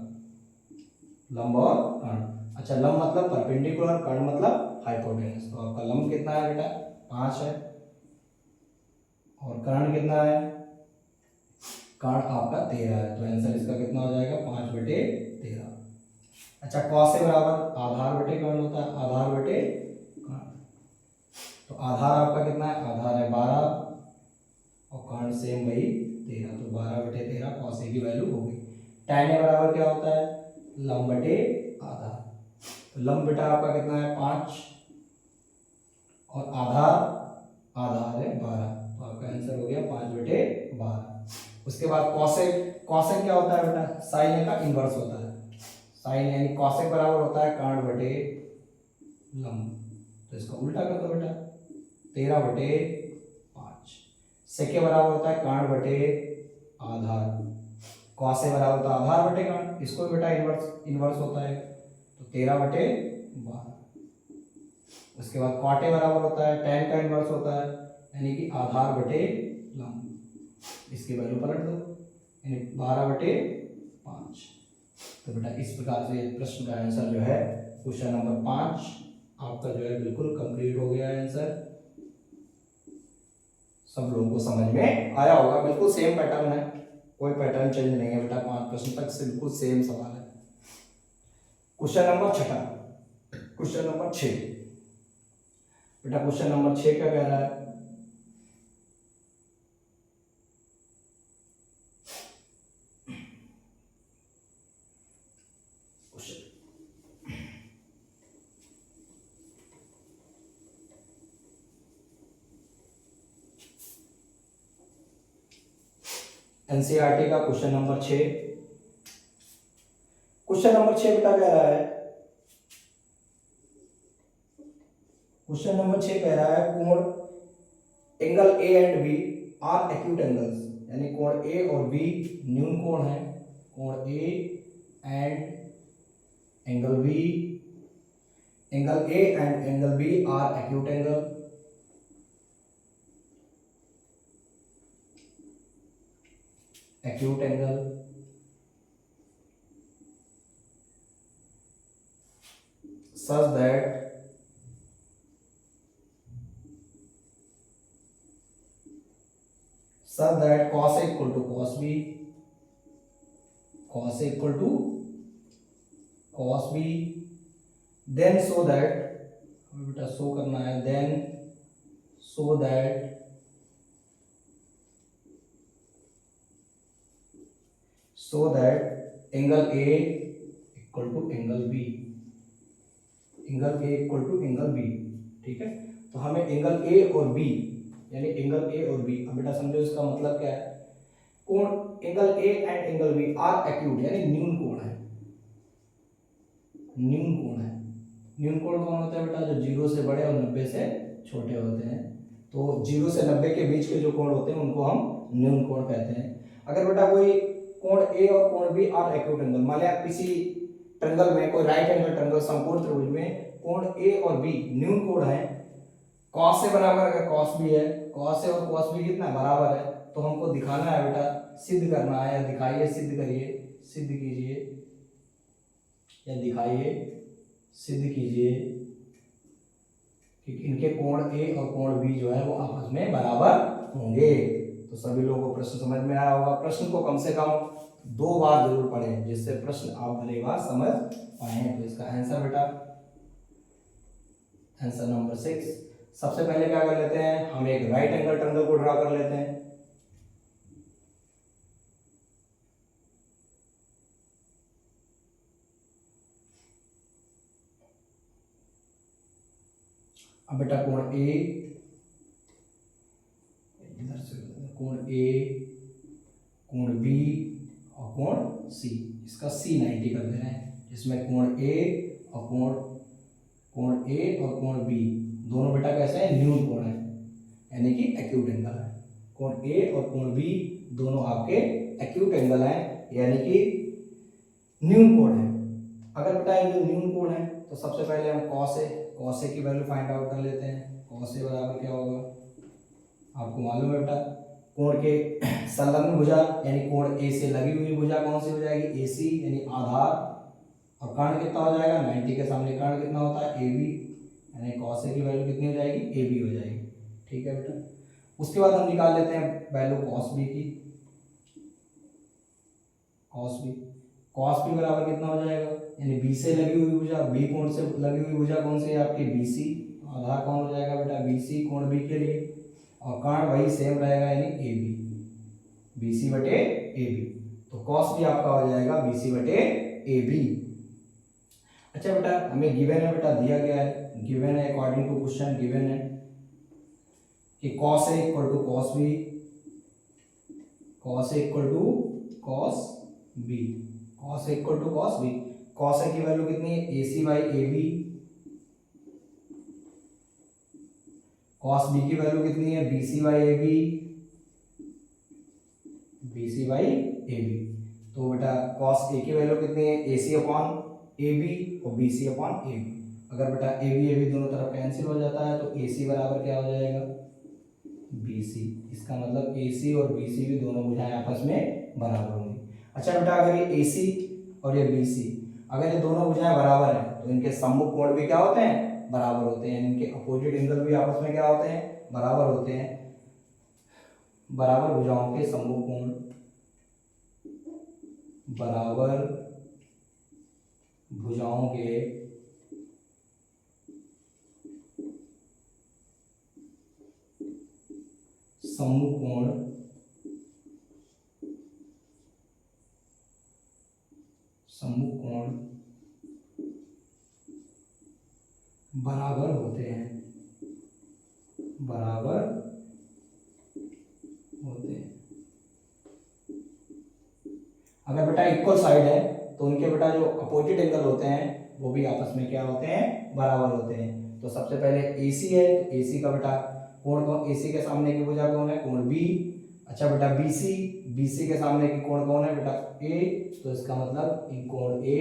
लंब और कर्ण। अच्छा लंब मतलब परपेंडिकुलर, कर्ण मतलब हाइपोटेनस। तो आपका लंब कितना है बेटा 5 है, और और कर्ण कितना है, कर्ण आपका 13 है, तो आंसर इसका कितना हो जाएगा 5/13। अच्छा कॉस से बराबर आधार बटे कर्ण होता है, आधार बटे कर्ण, तो आधार आपका कितना है, आधार है 12 और कर्ण सेम वही 13, तो 12/13 कॉस ए की वैल्यू हो गई। tan ए बराबर क्या होता है, लंब बटे आधार, तो लंब बेटा आपका कितना है 5 और आधार आधार है 12, तो आपका आंसर हो गया 5/12। उसके बाद कॉसेक, कॉसेक क्या होता है बेटा, साइन ए का इनवर्स होता है, साइन यानी कॉसेक बराबर होता है कर्ण बटे लंब, तो इसका उल्टा कर दो बेटा 13/5। सेके बराबर होता है कर्ण बटे आधार, कॉस ए बराबर होता है आधार बटे कर्ण, इसको बेटा इनवर्स इनवर्स होता है, तो 13/12। उसके बाद कॉट ए बराबर होता है tan का इनवर्स होता है यानी कि आधार बटे लंब, इसकी वैल्यू पलट दो यानी 12/5। तो बेटा इस प्रकार से प्रश्न का आंसर जो है क्वेश्चन नंबर 5 आपका जो है बिल्कुल कंप्लीट हो गया है आंसर। सब लोगों को समझ में आया होगा, बिल्कुल सेम पैटर्न है, कोई पैटर्न चेंज नहीं है बेटा, 5 प्रश्न तक से बिल्कुल सेम सवाल है। क्वेश्चन नंबर 6, क्वेश्चन नंबर 6 बेटा, क्वेश्चन नंबर 6 क्या कह रहा है, एनसीईआरटी का क्वेश्चन नंबर 6, क्वेश्चन नंबर 6 बेटा कह रहा है, क्वेश्चन नंबर 6 कह रहा है कोण angle A and B are acute angles, यानी कोण ए और बी न्यून कोण है, कोण A and angle B, angle A and angle B are acute angle, acute angle such that cos A equal to cos B, cos A equal to cos B, then so that बेटा show करना है, then so that angle A equal to angle B, angle A equal to angle B, ठीक है। तो हमें angle A और B यानी angle A और B, अब बेटा समझो इसका मतलब क्या है, कोण angle A and angle B are acute यानी न्यून कोण है, न्यून कोण है। न्यून कोण कौन होता है बेटा, जो 0 से बड़े और 90 से छोटे होते हैं, तो 0 से 90 के बीच के जो कोण होते हैं उनको हम न्यून कोण कहते हैं। अगर बेटा कोई कोण A और कोण B आर एक्यूट एंगल, मान लिया किसी ट्रायंगल में, कोई राइट एंगल ट्रायंगल समकोण त्रिभुज में कोण A और B न्यून कोण है, cos से बराबर अगर cos B है, cos A और cos B कितना बराबर है, तो हमको दिखाना है बेटा, सिद्ध करना है, या दिखाइए, सिद्ध करिए, सिद्ध कीजिए या दिखाइए, सिद्ध कीजिए कि इनके कोण A और कोण B जो है वो आपस में बराबर होंगे। तो सभी लोगों को प्रश्न समझ में आया होगा। प्रश्न को कम से कम 2 बार जरूर पढ़ें जिससे प्रश्न आप भली बार समझ पाए। तो इसका आंसर बेटा, आंसर नंबर 6, सबसे पहले क्या कर लेते हैं, हम एक राइट एंगल ट्रायंगल को ड्रा कर लेते हैं। अब बेटा कोण A, इधर से कोण A, कोण B और कोण C, इसका C 90 कर दे रहे हैं, जिसमें कोण A और कोण A और कोण B दोनों बेटा कैसे हैं, न्यून कोण है यानी कि एक्यूट एंगल है। कोण A और कोण B दोनों आपके एक्यूट एंगल है यानी कि न्यून कोण है। अगर बेटा ये जो न्यून कोण है तो सबसे पहले हम cos A की वैल्यू फाइंड आउट कर लेते हैं। cos A बराबर क्या होगा, आपको मालूम है बेटा, कोण के संलग्न भुजा यानी कोण A से लगी हुई भुजा कौन सी हो जाएगी, AC यानी आधार, और कर्ण कितना हो जाएगा, 90 के सामने कर्ण कितना होता है, AB, यानी cos A की वैल्यू कितनी हो जाएगी, AB हो जाएगी, ठीक है बेटा। उसके बाद हम निकाल लेते हैं वैल्यू कॉस बी की। कॉस बी बराबर कितना हो जाएगा, यानी बी से लगी हुई भुजा, बी कोण से लगी हुई भुजा कौन सी है आपकी, बीसी। आधार कौन हो जाएगा बेटा, बीसी कोण बी के लिए, और कर्ण वही सेम रहेगा यानी ए बी, बीसी बटे ए बी। तो कॉस बी आपका हो जाएगा बीसी बटे ए बी। अच्छा बेटा हमें गिवन है, बेटा दिया गया है, गिवन है अकॉर्डिंग टू क्वेश्चन गिवन है कि cos A equal to cos B, cos A equal to cos B, cos A equal to cos B. Cos A की वैल्यू कितनी है, A C by A B. Cos B की value कितनी है, B C by A B, B C by A B. तो बेटा cos A की value कितनी है, A C upon A B और B C upon A B. अगर बेटा ए बी दोनों तरफ कैंसिल हो जाता है तो ए सी बराबर क्या हो जाएगा, बी सी। इसका मतलब ए सी और बी सी भी दोनों भुजाएं आपस में बराबर होंगी। अच्छा बेटा अगर ये ए सी और ये बी सी, अगर ये दोनों भुजाएं बराबर हैं तो इनके सम्मुख कोण भी क्या होते हैं, बराबर होते हैं, इनके अपोजिट एंगल भी आपस में क्या होते हैं, बराबर होते हैं। बराबर भुजाओं के सम्मुख कोण, बराबर भुजाओं के सम्मुख कोण बराबर होते हैं, बराबर होते हैं। अगर बेटा इक्वल साइड है तो उनके बेटा जो अपोजिट एंगल होते हैं वो भी आपस में क्या होते हैं, बराबर होते हैं। तो सबसे पहले AC है तो AC का बेटा कोण कौन, AC के सामने की भुजा कौन है, कोण B। अच्छा बेटा BC के सामने की कोण कौन है बेटा A, तो इसका मतलब इन कोण A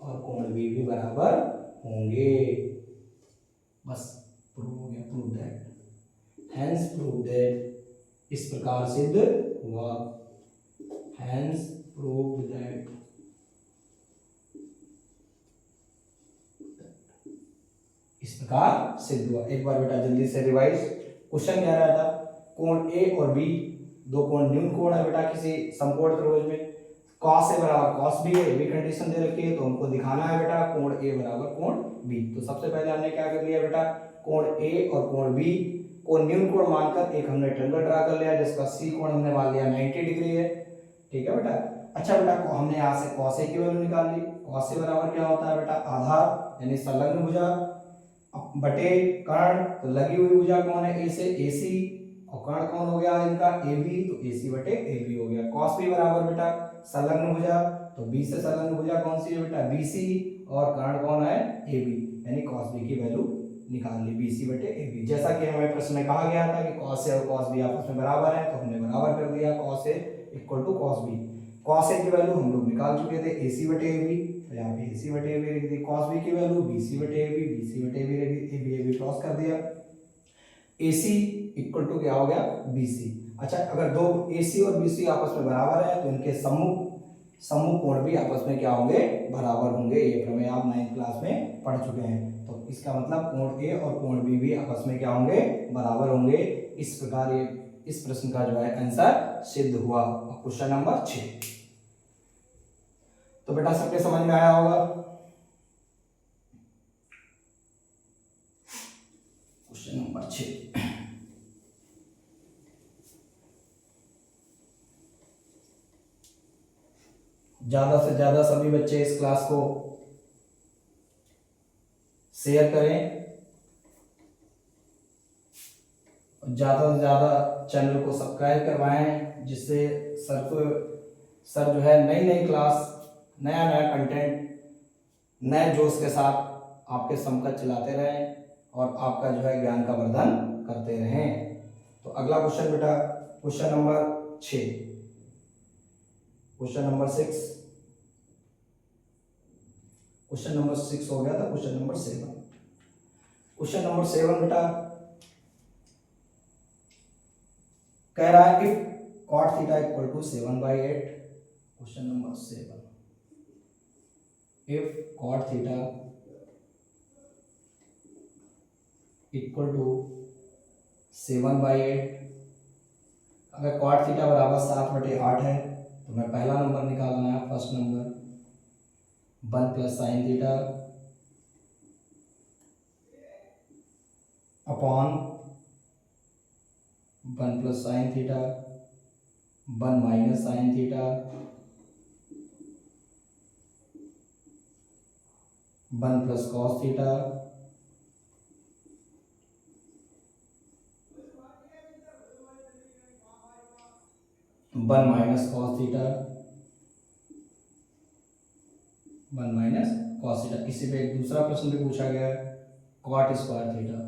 और कोण B भी बराबर होंगे। बस प्रूव हो गया, prove that, hence prove that, इस प्रकार सिद्ध हुआ, हेंस प्रूव दैट। इस प्रकार सिद्ध हुआ। एक बार बेटा जल्दी से रिवाइज, क्वेश्चन क्या रहा था, कोण ए और बी दो कोण न्यून कोण है बेटा किसी समकोण त्रिभुज में, cos ए बराबर cos बी है, ये कंडीशन दे रखी है तो हमको दिखाना है बेटा कोण ए बराबर कोण बी। तो सबसे पहले हमने क्या कर लिया बेटा, कोण ए और कोण बी को न्यून कोण मानकर एक हमने ट्रायंगल ड्रा कर लिया जिसका सी कोण हमने मान लिया 90 डिग्री है, ठीक है बेटा। अच्छा बेटा हमने यहाँ से cos ए की वैल्यू निकाल ली, cos ए बराबर क्या होता है बेटा, आधार यानी संलग्न भुजा बटे कर्ण, तो लगी हुई भुजा कौन है, ए से AC, और कर्ण कौन हो गया इनका AB, तो AC बटे AB हो गया। cos B बराबर बेटा संलग्न भुजा, तो B से संलग्न भुजा कौन सी है बेटा BC, और कर्ण कौन है AB, यानी cos B की वैल्यू निकाल ली BC बटे AB। जैसा कि हमें प्रश्न में कहा गया था कि cos A और cos B आपस में बराबर है तो हमने बराबर कर दिया, cos A equal to cos B। cos A की वैल्यू हम लोग निकाल चुके थे AC बटे AB, तो यहाँ पे AC बटे AB लिख दी, cos B की वैल्यू BC बटे AB, BC बटे AB क्रॉस कर दिया, AC इक्वल टू क्या हो गया BC। अच्छा अगर दो AC और BC आपस में बराबर है तो इनके सम्मुख कोण भी आपस में क्या होंगे, बराबर होंगे। ये प्रमेय आप 9th क्लास में पढ़ चुके हैं। तो इसका मतलब कोण A और कोण B भी आपस में क्या होंगे, बराबर होंगे। इस प्रकार ये इस प्रश्न का जो है आंसर सिद्ध हुआ। क्वेश्चन नंबर 6, तो बेटा सबके समझ में आया होगा। क्वेश्चन नंबर 6, ज्यादा से ज्यादा सभी बच्चे इस क्लास को शेयर करें, ज्यादा से ज्यादा चैनल को सब्सक्राइब करवाएं, जिससे सर जो है नई नई क्लास, नया नया कंटेंट नए जोश के साथ आपके समकक्ष चलाते रहें और आपका जो है ज्ञान का वर्धन करते रहें। तो अगला क्वेश्चन बेटा question number 6, question number 6, question number 6 हो गया था, क्वेश्चन नंबर 7, क्वेश्चन नंबर 7 बेटा कह रहा है if cot theta equal to 7/8, question number 7, if cot theta equal to 7/8 अगर cot थीटा बराबर 7/8 है तो मैं पहला नंबर निकालना है, first number 1 plus sine theta upon 1 plus sine theta 1 minus sine theta 1 plus cos theta 1 minus cos theta 1 minus cos theta. इसी पे एक दूसरा प्रश्न भी पूछा गया है, cot square theta,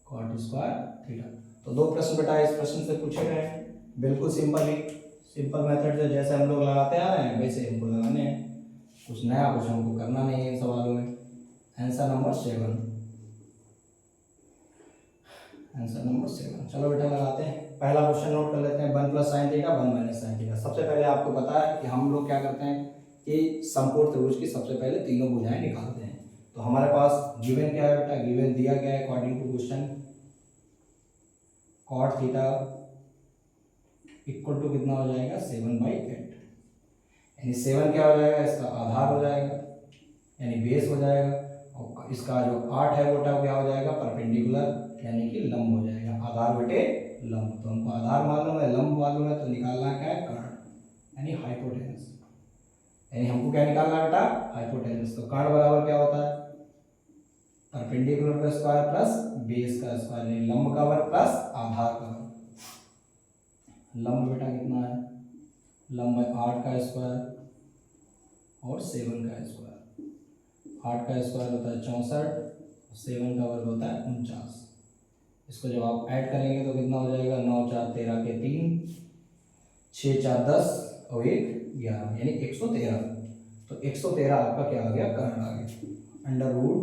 cot square theta. तो दो प्रश्न बेटा इस प्रश्न से पूछे गए हैं, बिल्कुल सिंपल मेथड से जैसे हम लोग लगाते आ रहे हैं वैसे हमको लगाने हैं, कुछ नया कुछ हमको करना नहीं है इन सवालों में। Answer number 7, answer number 7। चलो बेटा लगाते हैं, पहला क्वेश्चन नोट कर लेते हैं, 1 plus sine theta 1 minus sine theta. सबसे पहले आपको पता है कि हम लोग क्या करते हैं कि समकोण त्रिभुज की सबसे पहले तीनों भुजाएं निकालते हैं। तो हमारे पास गिवन क्या है बेटा, गिवन दिया गया है according to question, cot theta equal to कितना हो जाएगा 7/8, यानी 7 क्या हो जाएगा, इसका आधार हो जाएगा यानी बेस हो जाएगा, और इसका जो 8 है वो क्या हो जाएगा परपेंडिकुलर यानी कि लंब हो जाएगा, आधार बटे लंब। तो हमको आधार मालूम है, लंब मालूम है, तो निकालना क्या है कर्ण यानी हाइपोटेनस, यानी हमको क्या निकालना है बेटा हाइपोटेनस। तो कर्ण बराबर क्या होता है परपेंडिकुलर का स्क्वायर प्लस बेस का स्क्वायर, यानी लंब का वर्ग प्लस आधार का वर्ग। लंब बेटा कितना है, लंब है 8 का स्क्वायर और 7 का स्क्वायर। 8 का स्क्वायर होता है 64, 7 का वर्ग होता है 49। इसको जब आप ऐड करेंगे तो कितना हो जाएगा 9 4 13 के 3, 6 4 10 और 1 11 यानी 113। तो 113 आपका क्या आ गया कर्ण आ गया, अंडर रूट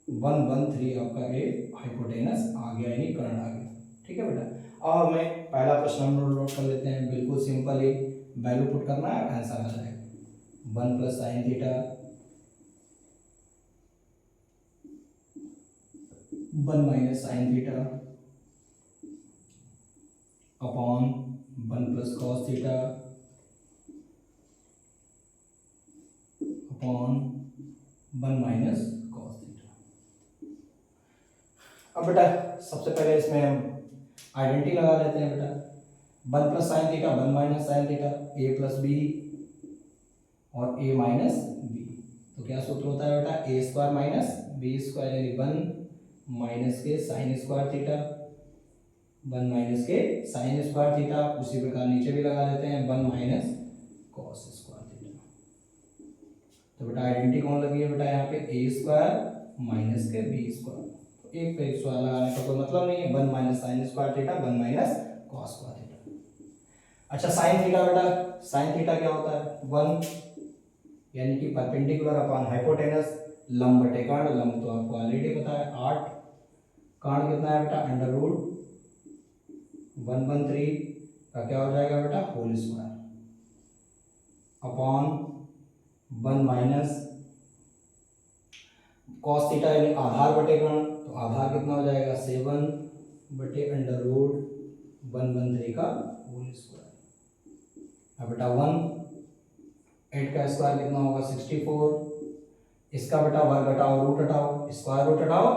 113 आपका ए हाइपोटेनस आ गया यानी कर्ण आ गया। ठीक है बेटा, और हमें पहला प्रश्न हम नोट कर लेते हैं, बिल्कुल सिंपल ही वैल्यू पुट करना है और आंसर आ जाएगा। 1 plus sine theta 1 minus sine theta upon 1 plus cos theta upon 1 minus cos theta. अब बेटा सबसे पहले इसमें हम आइडेंटिटी लगा लेते हैं बेटा, 1 plus sine theta 1 minus sine theta, A plus B और ए माइनस बी। तो क्या सूत्र होता है बेटा ए स्क्वायर माइनस बी स्क्वायर, यानी 1 माइनस के साइन स्क्वायर थीटा 1 माइनस के साइन स्क्वायर थीटा। उसी प्रकार नीचे भी लगा देते हैं 1 माइनस कॉस स्क्वायर थीटा। तो बेटा आइडेंटिटी कौन लगी है बेटा यहाँ पे ए स्क्वायर माइनस के बी स्क्वायर। तो एक पे एक स्क्वायर लगाने का कोई मतलब नहीं है, 1 minus sine square theta 1 minus cos square theta. अच्छा साइन थीटा बेटा, साइन थीटा क्या होता है 1 यानी कि परपेंडिकुलर अपॉन हाइपोटेनस, लंब बटे कर्ण, लंब तो आपको ऑलरेडी पता है 8, कर्ण कितना है बेटा अंडर रूट 113 का क्या हो जाएगा बेटा whole square upon 1 minus cos theta यानी आधार बटे कर्ण, तो आधार कितना हो जाएगा 7 बटे अंडर रूट 113 का होल स्क्वायर। अब बेटा 8 का स्क्वायर कितना होगा 64, इसका बेटा वर्ग हटाओ रूट हटाओ, स्क्वायर रूट हटाओ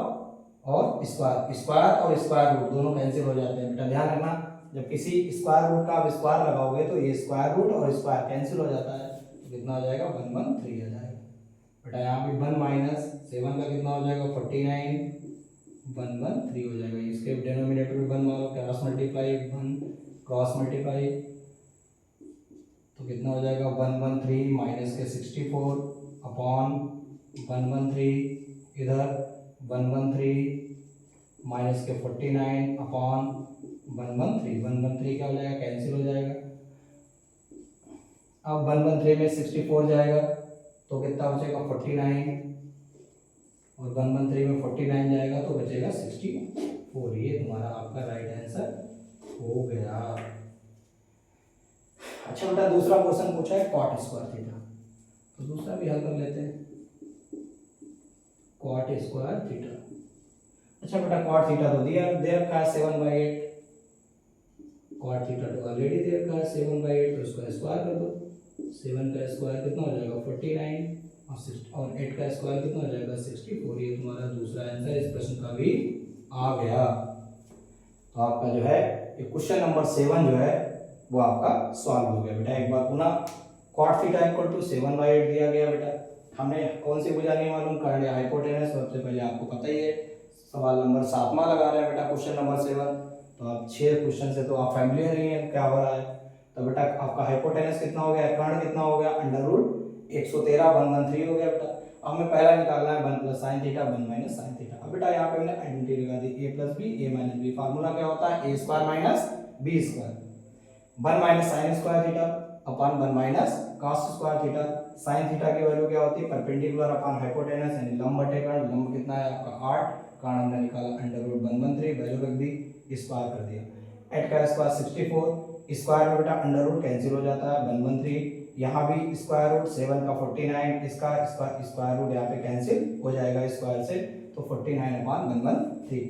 और स्क्वायर और स्क्वायर रूट दोनों कैंसिल हो जाते हैं। बेटा ध्यान रखना जब किसी स्क्वायर रूट का आप स्क्वायर लगाओगे तो ये स्क्वायर रूट और स्क्वायर कैंसिल हो जाता है, तो कितना हो जाएगा 113 आ जाएगा। बेटा यहाँ पे 1 माइनस 7 का कितना हो जाएगा 49, 113 हो जाएगा। इसके डिनोमिनेटर में 1 मारो, क्रॉस मल्टीप्लाई 1 क्रॉस मल्टीप्लाई, तो कितना हो जाएगा 113 माइनस के 64 अपॉन 113 इधर 113 माइनस के 49 अपॉन 113 क्या हो जाएगा कैंसिल हो जाएगा। अब 113 में 64 जाएगा तो कितना बचेगा 49 और 113 में 49 जाएगा तो बचेगा 64। ये तुम्हारा आपका राइट आंसर हो गया। अच्छा बेटा दूसरा क्वेश्चन पूछा है कॉट स्क्वायर थीटा, तो दूसरा भी हल कर लेते हैं कॉट स्क्वायर थीटा। अच्छा बेटा कॉट थीटा तो दिया दे रखा है 7/8, कॉट थीटा तो ऑलरेडी दे रखा है 7/8, तो इसको स्क्वायर कर दो। 7 का स्क्वायर कितना हो जाएगा 49 और 6 और 8 का स्क्वायर कितना हो जाएगा 64। ये तुम्हारा दूसरा आंसर इस प्रश्न का भी आ गया। तो आपका जो है ये क्वेश्चन नंबर 7 जो है वो आपका सॉल्व हो गया बेटा। एक बार पुनः कॉट थीटा इक्वल टू 7/8 दिया गया बेटा। हमने कौन सी भुजा नहीं मालूम करंट या हाइपोटेनस, सबसे पहले आपको पता ही है। सवाल नंबर 7वां लगा रहे हैं बेटा, क्वेश्चन नंबर 7। तो आप 6 क्वेश्चन से तो आप फैमिलियर नहीं है क्या हो रहा है। तो बेटा आपका हाइपोटेनस कितना हो गया, कर्ण कितना हो गया, √113 113 हो गया बेटा। अब हमें पहला निकालना है 1 + sin थीटा 1 - sin थीटा। अब बेटा यहाँ पे हमने आइडेंटिटी लगा दी a + b a - b। Formula क्या होता है a² - b²। 1 - sin² theta upon 1 - cos² theta. sin theta की वैल्यू क्या होती है, परपेंडिकुलर अपॉन हाइपोटेनस यानी लंब बटे कर्ण। लंब कितना है आपका 8, कर्ण हमने निकाला √113, वैल्यू रख दी, स्क्वायर कर दिया। 8 का स्क्वायर 64, स्क्वायर में बेटा √ कैंसिल हो जाता है 113। यहाँ भी स्क्वायर रूट 7 का 49, इसका स्क्वायर रूट यहाँ पे कैंसिल हो जाएगा स्क्वायर से, तो 49/113।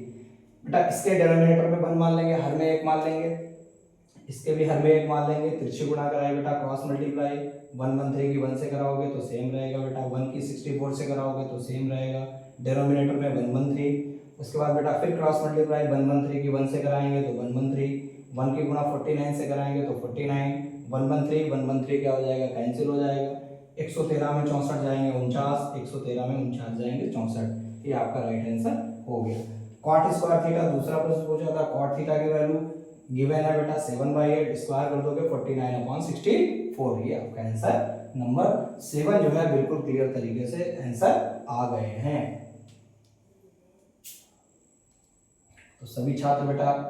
बेटा इसके डिनोमिनेटर में 1 मान लेंगे, हर में 1 मान लेंगे, इसके भी हर में 1 मान लेंगे। तिरछी गुणा कराए बेटा, क्रॉस मल्टीप्लाई। 113 की 1 से कराओगे तो सेम रहेगा बेटा, 1 की 64 से कराओगे तो सेम रहेगा। डिनोमिनेटर में 113, उसके बाद बेटा फिर क्रॉस मल्टीप्लाई। 113 की 1 से कराएंगे तो 113, 1 की गुणा 49 से कराएंगे तो 49, 113 क्या हो जाएगा, कैंसिल हो जाएगा। 113 में 64 जाएंगे 49, 113 में 49 जाएंगे 64। ये आपका राइट आंसर हो गया। कॉट स्क्वायर थीटा दूसरा प्रश्न पूछा था। कॉट थीटा की वैल्यू गिवन है बेटा 7/8, स्क्वायर कर दोगे 49/64। ये आपका आंसर नंबर 7 जो है बिल्कुल क्लियर तरीके से आंसर आ गए हैं। तो सभी छात्र बेटा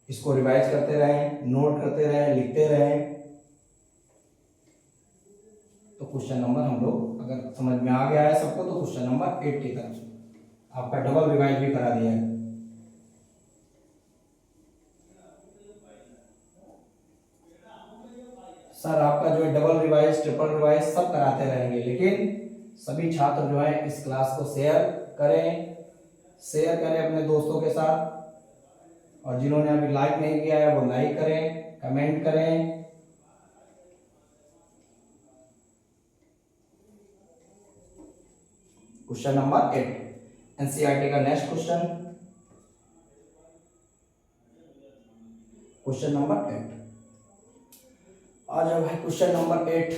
इसको रिवाइज करते रहें, नोट करते रहें, लिखते रहें। तो क्वेश्चन नंबर हम लोग अगर समझ में आ गया है सबको, तो क्वेश्चन नंबर 8 की तरफ आपका डबल रिवाइज भी करा दिया है। सर आपका जो है डबल रिवाइज, ट्रिपल रिवाइज सब कराते रहेंगे, लेकिन सभी छात्र जो है इस क्लास को शेयर करें अपने दोस्तों के साथ। और जिन्होंने अभी लाइक नहीं किया है वो लाइक करें, कमेंट करें। क्वेश्चन नंबर 8 एनसीईआरटी का नेक्स्ट क्वेश्चन नंबर 8 आ जाओ भाई। क्वेश्चन नंबर 8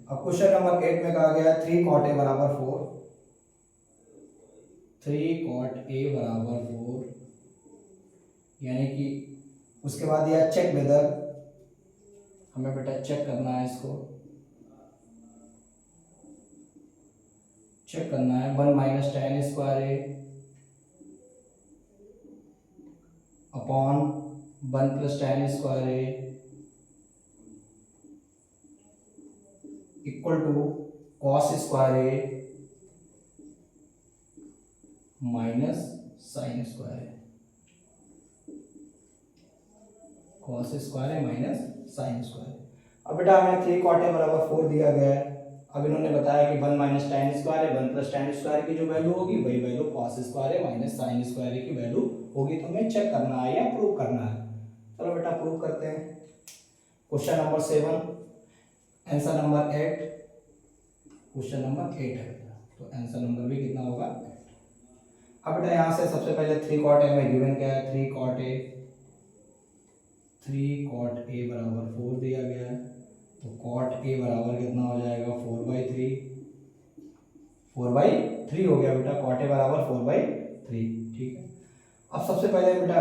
अब क्वेश्चन नंबर 8 में कहा गया 3 cot a = 4, 3 cot a = 4, यानी कि उसके बाद यह चेक वेदर, हमें बेटा चेक करना है, इसको चेक करना है। 1 - tan² upon 1 + tan² equal to cos² minus sin², cos² minus sin²। अब बेटा हमें 3 cot a = 4 दिया गया है। अब इन्होंने बताया कि 1 - tan² है, 1 + tan² की जो वैल्यू होगी वही वैल्यू cos² माइनस sin² की वैल्यू होगी। तो हमें चेक करना है या प्रूव करना है। चलो बेटा प्रूव करते हैं। Question number 7 answer number 8, question number 8 है बेटा, तो आंसर नंबर भी कितना होगा 8। अब बेटा यहाँ से सबसे पहले 3 cot a में गिवन क्या है, 3 cot a = 4 दिया गया है। तो cot a बराबर कितना हो जाएगा 4/3, 4/3 हो गया बेटा। cot a बराबर 4/3, ठीक है। अब सबसे पहले बेटा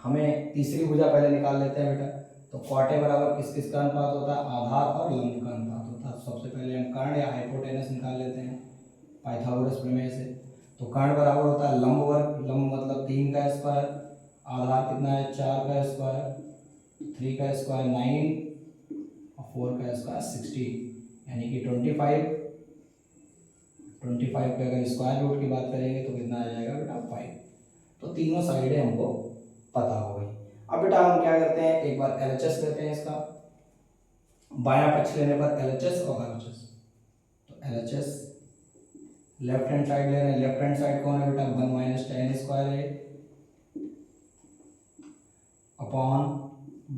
हमें तीसरी भुजा पहले निकाल लेते हैं बेटा। तो cot a बराबर किस किस का अनुपात होता है, आधार और लंब का अनुपात होता है। सबसे पहले हम कर्ण या हाइपोटेनस निकाल लेते हैं पाइथागोरस प्रमेय से। तो कर्ण बराबर होता है लंब वर्ग, लंब मतलब 3 का स्क्वायर, आधार कितना है 4 का स्क्वायर, 3 का स्क्वायर 9 और 4 का स्क्वायर 16, यानी कि 25 के अगर स्क्वायर रूट की बात करेंगे तो कितना आ जाएगा बेटा 5। तो तीनों साइडें हमको पता हो गई। अब बेटा हम क्या करते हैं, एक बार LHS लेते हैं इसका। बायां पक्ष लेने पर LHS और RHS। तो LHS लेफ्ट हैंड साइड ले रहे हैं, लेफ्ट हैंड साइड कौन है बेटा, 1 माइनस टेन स्क्वायर है upon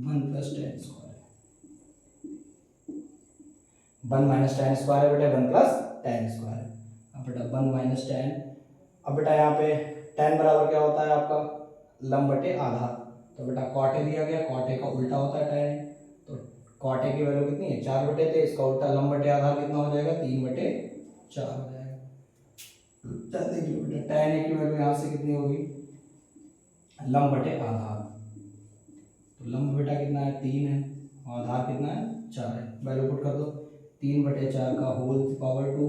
1 plus ten square, 1 minus ten square है बेटा 1 प्लस टेन स्क्वायर। अब बेटा 1 माइनस टेन, अब बेटा यहाँ पे टेन बराबर क्या होता है आपका, लंब बटे आधा, तो बेटा कॉटे दिया गया, कॉटे का उल्टा होता है टेन, तो कॉटे की वैल्यू कितनी है 4 बटे थे, इसका उल्टा लंब बटे आधा कितना हो जाएगा 3 बटे 4 हो जाएगा। देखिए बेटा टेन ए की वैल्यू यहाँ से कितनी होगी, लंब बटे आधा, तो लंब बेटा कितना है 3 है और आधार कितना है 4 है, वैल्यू पुट कर दो, 3 बटे 4 का होल पावर 2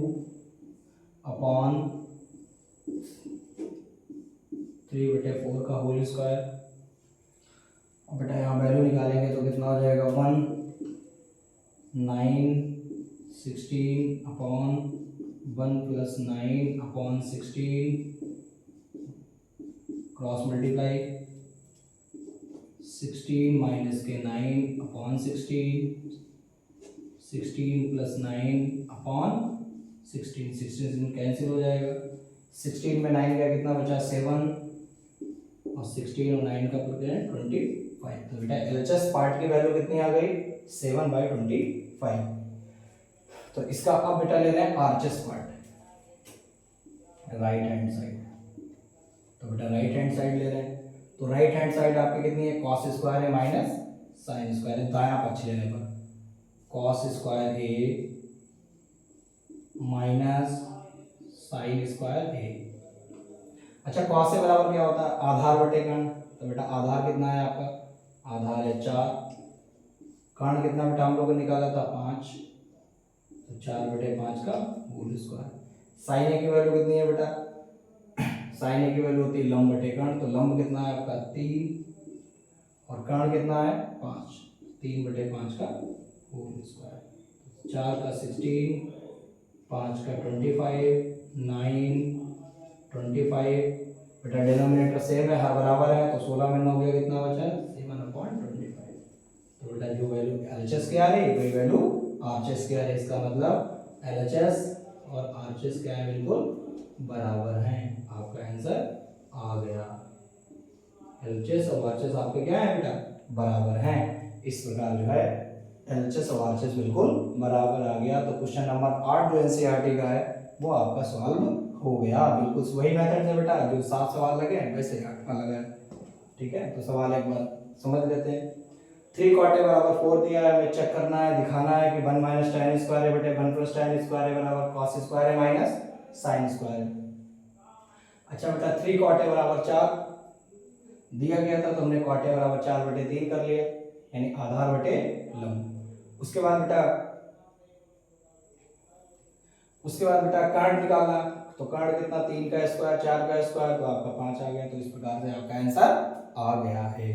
अपॉन 3 बटे 4 का होल स्क्वायर। अब बेटा यहाँ वैल्यू निकालेंगे तो कितना हो जाएगा 1 9 16 upon 1 plus 9 upon 16 cross multiply 16 minus के 9 अपॉन 16 16 प्लस 9 अपॉन 16 16 कैंसिल हो जाएगा, 16 में 9 का कितना बचा 7 और 16 और 9 का पुट करें 25, तो बेटा एलएचएस पार्ट की वैल्यू कितनी आ गई 7/25। तो इसका अब बेटा ले रहे हैं RHS part, right hand side, तो बेटा राइट हैंड साइड ले रहे हैं, तो राइट हैंड साइड आपकी कितनी है कॉस स्क्वायर है माइनस साइन स्क्वायर है, दायां पक्ष लेने पर कॉस स्क्वायर ए माइनस साइन स्क्वायर ए। अच्छा कॉस से बराबर क्या होता है आधार बटे कर्ण, तो बेटा आधार कितना है आपका, आधार है 4, कर्ण कितना बेटा हम लोगों ने निकाला था 5, तो 4/5 का होल स्क्वायर। साइन ए की वैल्यू कितनी है बेटा, साइन ए की वैल्यू होती है लंब बटे कर्ण, तो लंब कितना है आपका 3 और कर्ण कितना है 5, 3/5 का होल स्क्वायर, 4 का 16 5 का 25 9 25, बेटा डिनोमिनेटर सेम है हर बराबर है, तो 16 में 9 गया कितना बचा 7/25, तो बेटा जो वैल्यू एलएचएस क्या है वही वैल्यू आरएचएस क्या है, इसका मतलब एलएचएस और आरएचएस क्या है बिल्कुल बराबर हैं, आपका आंसर आ गया, एलएचएस और आरएचएस आपके क्या है बेटा बराबर हैं। इस प्रकार जो है एलएचएस और आरएचएस बिल्कुल बराबर आ गया, तो क्वेश्चन नंबर 8 जो एनसीईआरटी का है वो आपका सॉल्व हो गया, बिल्कुल वही मेथड से बेटा जो 7 सवाल लगे वैसे ही 8 लगा है, ठीक है। तो सवाल एक बार समझ लेते हैं, 3 कॉटे बराबर 4 दिया है, हमें चेक करना है दिखाना है कि 1 माइनस टेन स्क्वायर है बटे 1 प्लस टेन स्क्वायर है बराबर कॉस स्क्वायर है माइनस साइन स्क्वायर है। अच्छा बेटा 3 कॉटे बराबर 4 दिया गया था, तो हमने कॉटे बराबर 4/3 कर लिया, यानी आधार बटे लंब। उसके बाद बेटा कर्ण निकालना, तो कर्ण कितना 3 का स्क्वायर 4 का स्क्वायर, तो आपका 5 आ गया, तो इस प्रकार से आपका आंसर आ गया है।